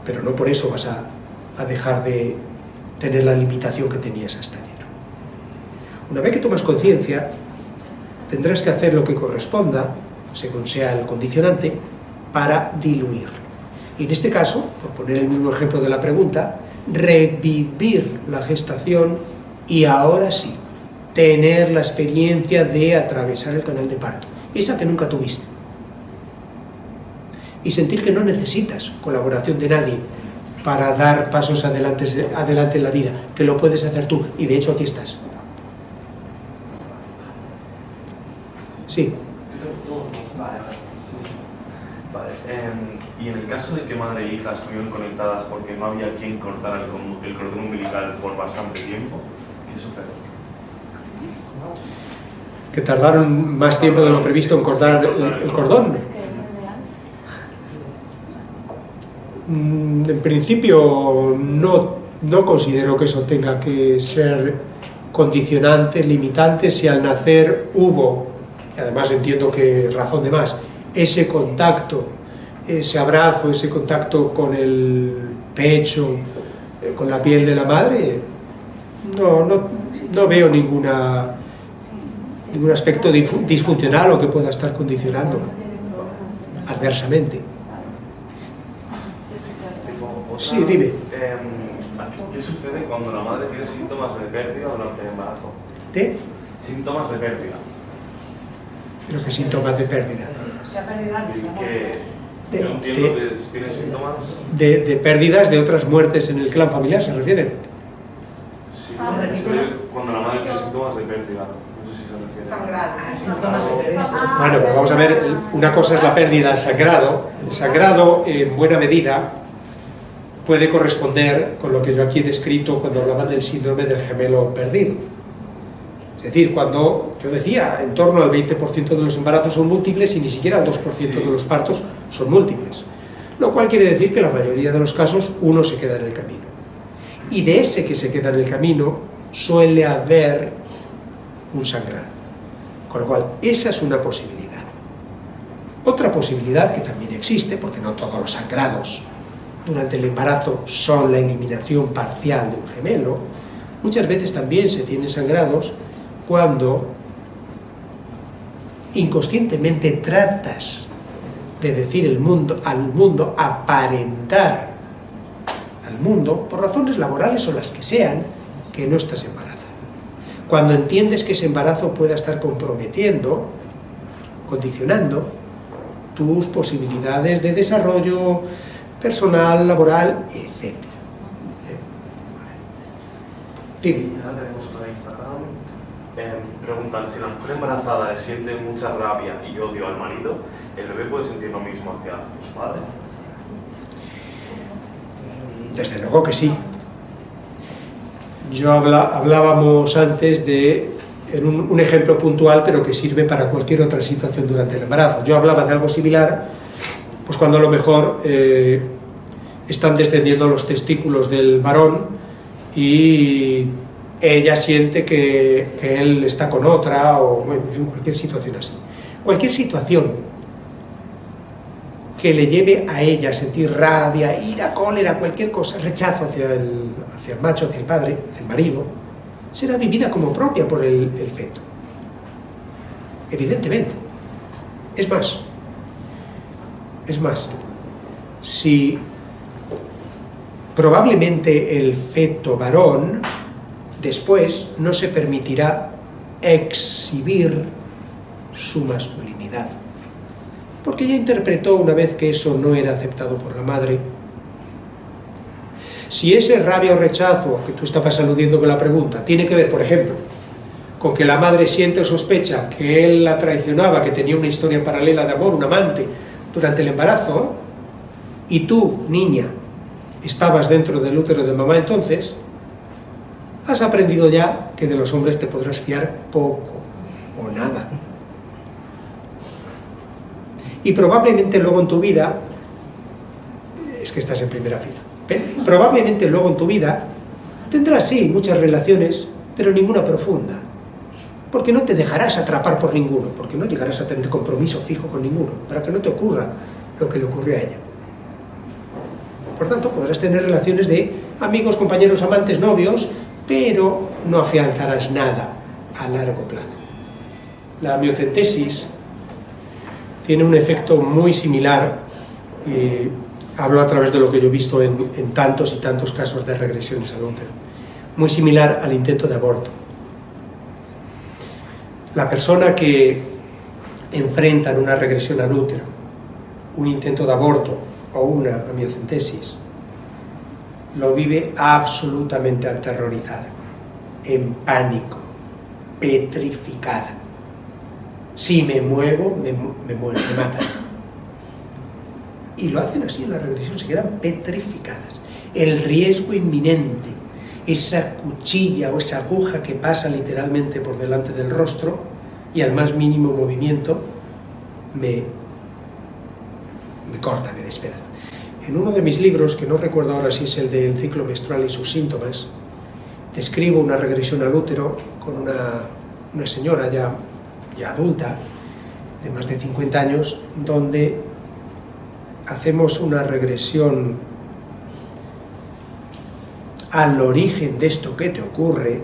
Pero no por eso vas a dejar de tener la limitación que tenías hasta ayer. Una vez que tomas conciencia, tendrás que hacer lo que corresponda, según sea el condicionante, para diluir. Y en este caso, por poner el mismo ejemplo de la pregunta, revivir la gestación y ahora sí, tener la experiencia de atravesar el canal de parto, esa que nunca tuviste. Y sentir que no necesitas colaboración de nadie, para dar pasos adelante en la vida, que lo puedes hacer tú, y de hecho aquí estás. Sí. Vale, y en el caso de que madre e hija estuvieron conectadas porque no había quien cortara el cordón umbilical por bastante tiempo, ¿qué sucede? Que tardaron más tiempo de lo previsto en cortar el cordón. En principio no considero que eso tenga que ser condicionante, limitante, si al nacer hubo, y además entiendo que razón de más, ese contacto, ese abrazo, ese contacto con el pecho, con la piel de la madre, no veo ningún aspecto disfuncional o que pueda estar condicionando adversamente. Sí, dime. ¿Qué sucede cuando la madre tiene síntomas de pérdida durante el embarazo? ¿De? Síntomas de pérdida. ¿Pero qué síntomas de pérdida? Yo entiendo que tiene síntomas... De pérdidas de otras muertes en el clan familiar, ¿se refieren? Sí, cuando la madre tiene síntomas de pérdida. No sé si se refiere. Sangrado. Bueno, pues vamos a ver, una cosa es la pérdida del sangrado. El sangrado, en buena medida, puede corresponder con lo que yo aquí he descrito cuando hablaba del síndrome del gemelo perdido. Es decir, cuando yo decía, en torno al 20% de los embarazos son múltiples y ni siquiera el 2% de los partos son múltiples. Lo cual quiere decir que en la mayoría de los casos uno se queda en el camino. Y de ese que se queda en el camino suele haber un sangrado. Con lo cual, esa es una posibilidad. Otra posibilidad que también existe, porque no todos los sangrados durante el embarazo son la eliminación parcial de un gemelo, muchas veces también se tienen sangrados cuando inconscientemente tratas de decir al mundo, aparentar al mundo, por razones laborales o las que sean, que no estás embarazada. Cuando entiendes que ese embarazo pueda estar comprometiendo, condicionando tus posibilidades de desarrollo personal, laboral, etc. Dime. Ahora tenemos otra de Instagram. Preguntan, si la mujer embarazada siente mucha rabia y odio al marido, ¿el bebé puede sentir lo mismo hacia su padre? Desde luego que sí. Hablábamos antes de un ejemplo puntual, pero que sirve para cualquier otra situación durante el embarazo. Yo hablaba de algo similar, pues cuando a lo mejor están descendiendo los testículos del varón y ella siente que él está con otra, o bueno, en fin, cualquier situación así. Cualquier situación que le lleve a ella a sentir rabia, ira, cólera, cualquier cosa, rechazo hacia el macho, hacia el padre, hacia el marido, será vivida como propia por el feto. Evidentemente. Es más, si probablemente el feto varón después no se permitirá exhibir su masculinidad, porque ya interpretó una vez que eso no era aceptado por la madre. Si ese rabia o rechazo que tú estabas aludiendo con la pregunta tiene que ver, por ejemplo, con que la madre siente o sospecha que él la traicionaba, que tenía una historia paralela de amor, un amante, durante el embarazo, y tú, niña, estabas dentro del útero de mamá entonces, has aprendido ya que de los hombres te podrás fiar poco o nada. Y probablemente luego en tu vida, es que estás en primera fila, probablemente luego en tu vida tendrás sí muchas relaciones, pero ninguna profunda, porque no te dejarás atrapar por ninguno, porque no llegarás a tener compromiso fijo con ninguno, para que no te ocurra lo que le ocurrió a ella. Por tanto, podrás tener relaciones de amigos, compañeros, amantes, novios, pero no afianzarás nada a largo plazo. La amiocentesis tiene un efecto muy similar, hablo a través de lo que yo he visto en tantos y tantos casos de regresiones al útero, muy similar al intento de aborto. La persona que enfrenta en una regresión al útero un intento de aborto o una amiocentesis lo vive absolutamente aterrorizada, en pánico, petrificada. Si me muevo, me muero, me matan. Y lo hacen así en la regresión, se quedan petrificadas. El riesgo inminente, esa cuchilla o esa aguja que pasa literalmente por delante del rostro y al más mínimo movimiento me corta, me despedaza. En uno de mis libros, que no recuerdo ahora si es el del ciclo menstrual y sus síntomas, describo una regresión al útero con una señora ya adulta, de más de 50 años, donde hacemos una regresión al origen de esto que te ocurre,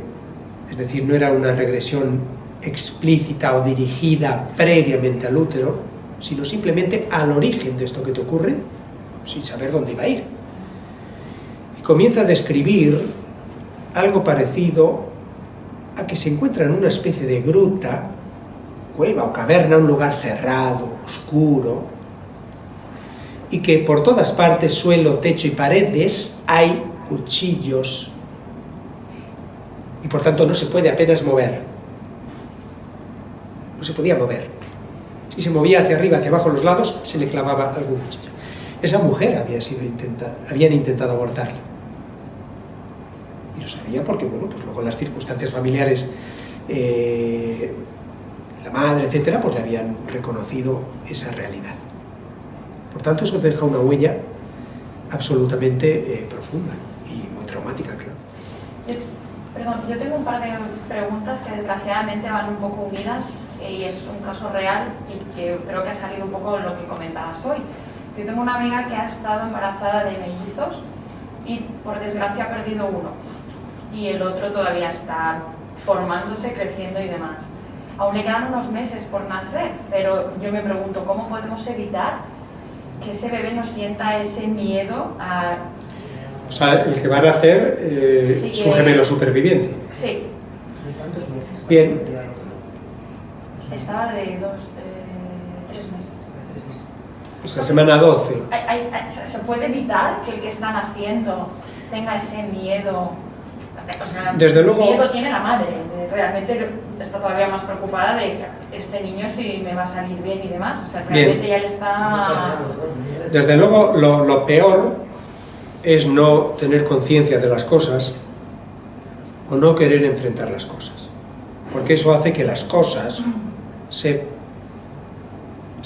es decir, no era una regresión explícita o dirigida previamente al útero, sino simplemente al origen de esto que te ocurre, sin saber dónde iba a ir. Y comienza a describir algo parecido a que se encuentra en una especie de gruta, cueva o caverna, un lugar cerrado, oscuro, y que por todas partes, suelo, techo y paredes, hay cuchillos, y por tanto no se puede apenas mover. No se podía mover. Si se movía hacia arriba, hacia abajo, los lados, se le clavaba algún cuchillo. Esa mujer habían intentado abortarla. Y lo sabía porque, bueno, pues luego en las circunstancias familiares, la madre, etcétera, pues le habían reconocido esa realidad. Por tanto, eso deja una huella absolutamente profunda y muy traumática, claro. Yo tengo un par de preguntas que desgraciadamente van un poco unidas y es un caso real y que creo que ha salido un poco de lo que comentabas hoy. Yo tengo una amiga que ha estado embarazada de mellizos y por desgracia ha perdido uno y el otro todavía está formándose, creciendo y demás. Aún le quedan unos meses por nacer, pero yo me pregunto, ¿cómo podemos evitar que ese bebé no sienta ese miedo a... O sea, el que va a nacer es un gemelo superviviente. Sí. ¿Cuántos meses? Bien. Estaba de 3 meses. O sea, semana 12. ¿Se puede evitar que el que está naciendo tenga ese miedo? O sea, Desde luego, miedo tiene la madre. Realmente está todavía más preocupada de que este niño si me va a salir bien y demás. O sea, realmente bien. ya le está... Desde luego, lo peor es no tener conciencia de las cosas o no querer enfrentar las cosas, porque eso hace que las cosas se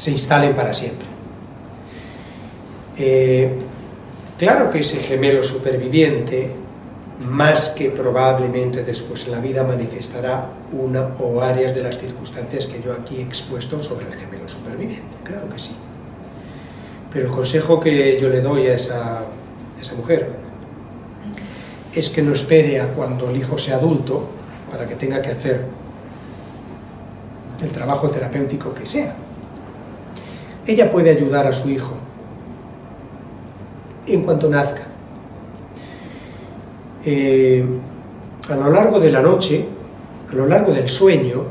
instalen para siempre. Claro que ese gemelo superviviente, más que probablemente después en la vida, manifestará una o varias de las circunstancias que yo aquí he expuesto sobre el gemelo superviviente, claro que sí. Pero el consejo que yo le doy a esa mujer es que no espere a cuando el hijo sea adulto para que tenga que hacer el trabajo terapéutico que sea. Ella puede ayudar a su hijo en cuanto nazca. A lo largo de la noche, a lo largo del sueño,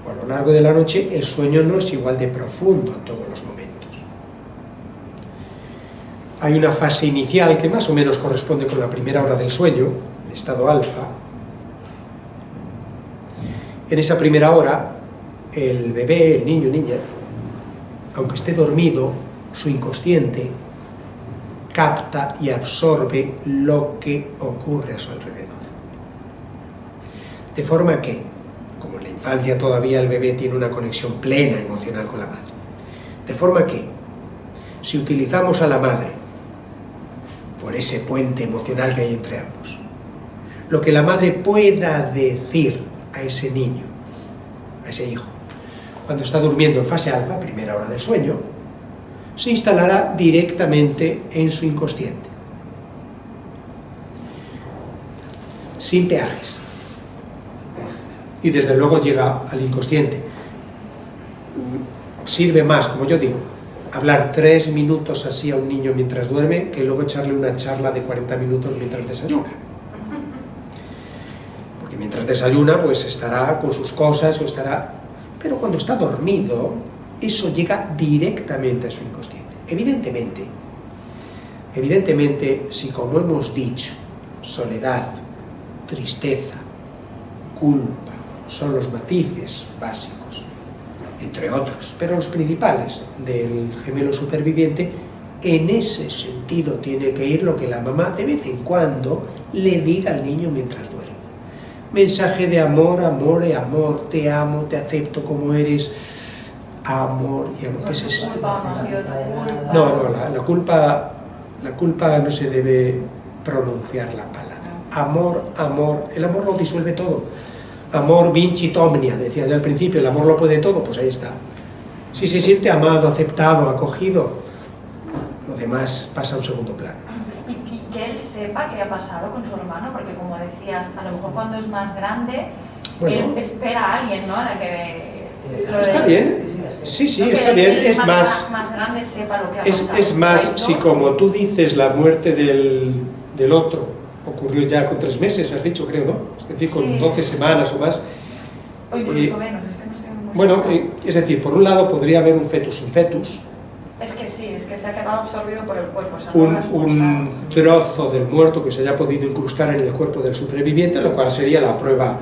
o a lo largo de la noche, el sueño no es igual de profundo en todos los momentos. Hay una fase inicial que más o menos corresponde con la primera hora del sueño, el estado alfa. En esa primera hora, el bebé, el niño o niña, aunque esté dormido, su inconsciente capta y absorbe lo que ocurre a su alrededor. De forma que, como en la infancia todavía el bebé tiene una conexión plena emocional con la madre, de forma que, si utilizamos a la madre por ese puente emocional que hay entre ambos, lo que la madre pueda decir a ese niño, a ese hijo, cuando está durmiendo en fase alfa, primera hora del sueño, se instalará directamente en su inconsciente, sin peajes, y desde luego llega al inconsciente. Sirve más, como yo digo, hablar 3 minutos así a un niño mientras duerme que luego echarle una charla de 40 minutos mientras desayuna. Porque mientras desayuna pues estará con sus cosas o estará... Pero cuando está dormido, eso llega directamente a su inconsciente. Evidentemente, Evidentemente, si como hemos dicho, soledad, tristeza, culpa, son los matices básicos, entre otros, pero los principales del gemelo superviviente, en ese sentido tiene que ir lo que la mamá de vez en cuando le diga al niño mientras duerme. Mensaje de amor, amor y amor, te amo, te acepto como eres, amor y amor. No es tu culpa, no ha sido tu culpa. No, la culpa no se debe pronunciar la palabra. Amor, amor, el amor lo disuelve todo. Amor vincit omnia, decía yo al principio, el amor lo puede todo, pues ahí está. Si se siente amado, aceptado, acogido, lo demás pasa a un segundo plano. Y que él sepa qué ha pasado con su hermano, porque como decías, a lo mejor cuando es más grande, él espera a alguien, ¿no? A la que está bien, sí, está bien, es más grande sepa lo que ha pasado. Es más, si como tú dices, la muerte del otro ocurrió ya con 3 meses, has dicho, creo, ¿no? Es decir, con 12 semanas o más. O incluso menos, es que no estoy muy bueno, es decir, por un lado podría haber un fetus in fetus. Es que sí, es que se ha quedado absorbido por el cuerpo. Un trozo del muerto que se haya podido incrustar en el cuerpo del superviviente, lo cual sería la prueba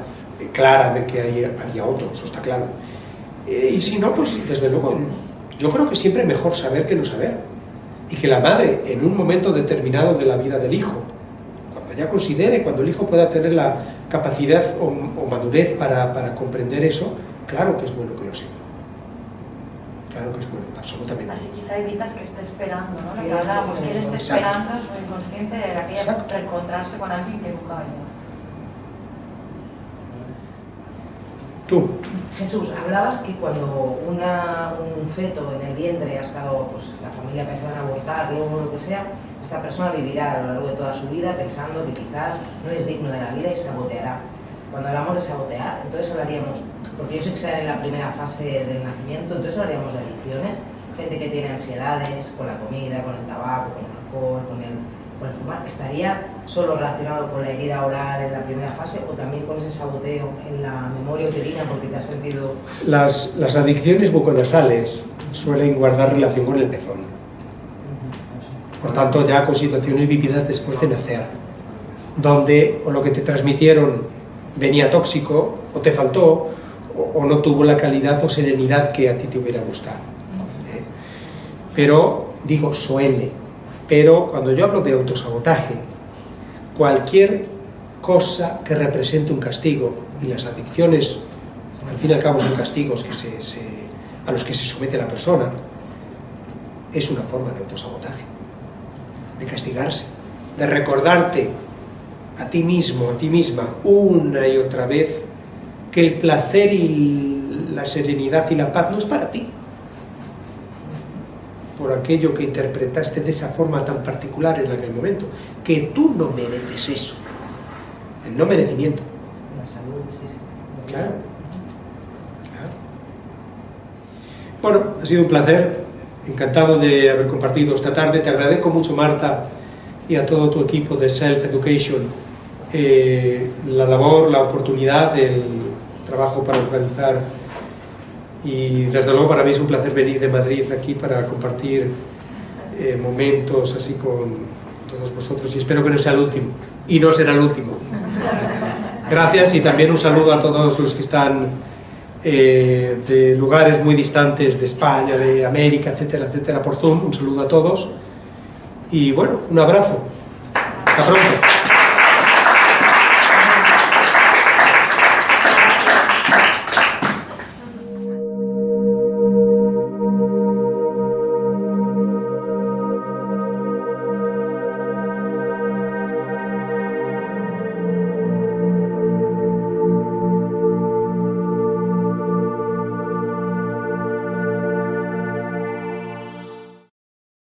clara de que había otro, eso está claro. Y si no, pues desde luego, yo creo que siempre es mejor saber que no saber. Y que la madre, en un momento determinado de la vida del hijo, cuando ya considere, cuando el hijo pueda tener la capacidad o madurez para comprender eso, claro que es bueno que lo sepa. Claro que es bueno, absolutamente. Así quizá evitas que esté esperando, ¿no? Lo que hablábamos, que él esté esperando su inconsciente de aquella reencontrarse con alguien que nunca va a llegar. Tú. Jesús, hablabas que cuando un feto en el vientre ha estado, pues la familia pensando en abortarlo o lo que sea, esta persona vivirá a lo largo de toda su vida pensando que quizás no es digno de la vida y saboteará. Cuando hablamos de sabotear, entonces hablaríamos, porque yo sé que se da en la primera fase del nacimiento, entonces hablaríamos de adicciones, gente que tiene ansiedades con la comida, con el tabaco, con el alcohol, con el fumar, ¿estaría solo relacionado con la herida oral en la primera fase o también con ese saboteo en la memoria uterina porque te has sentido...? Las adicciones buconasales suelen guardar relación con el pezón. Por tanto, ya con situaciones vividas después de nacer, donde o lo que te transmitieron venía tóxico, o te faltó, o no tuvo la calidad o serenidad que a ti te hubiera gustado. Pero, digo, suele. Pero cuando yo hablo de autosabotaje, cualquier cosa que represente un castigo, y las adicciones, al fin y al cabo, son castigos a los que se somete la persona, es una forma de autosabotaje, de castigarse, de recordarte a ti mismo, a ti misma, una y otra vez, que el placer y la serenidad y la paz no es para ti, por aquello que interpretaste de esa forma tan particular en aquel momento, que tú no mereces eso, el no merecimiento. La salud, sí. Claro. Bueno, ha sido un placer, encantado de haber compartido esta tarde, te agradezco mucho, Marta, y a todo tu equipo de Self Education, la labor, la oportunidad, el trabajo para organizar. Y desde luego para mí es un placer venir de Madrid aquí para compartir momentos así con todos vosotros y espero que no sea el último, y no será el último. Gracias y también un saludo a todos los que están de lugares muy distantes de España, de América, etcétera, etcétera, por Zoom. Un saludo a todos y bueno, un abrazo. Hasta pronto.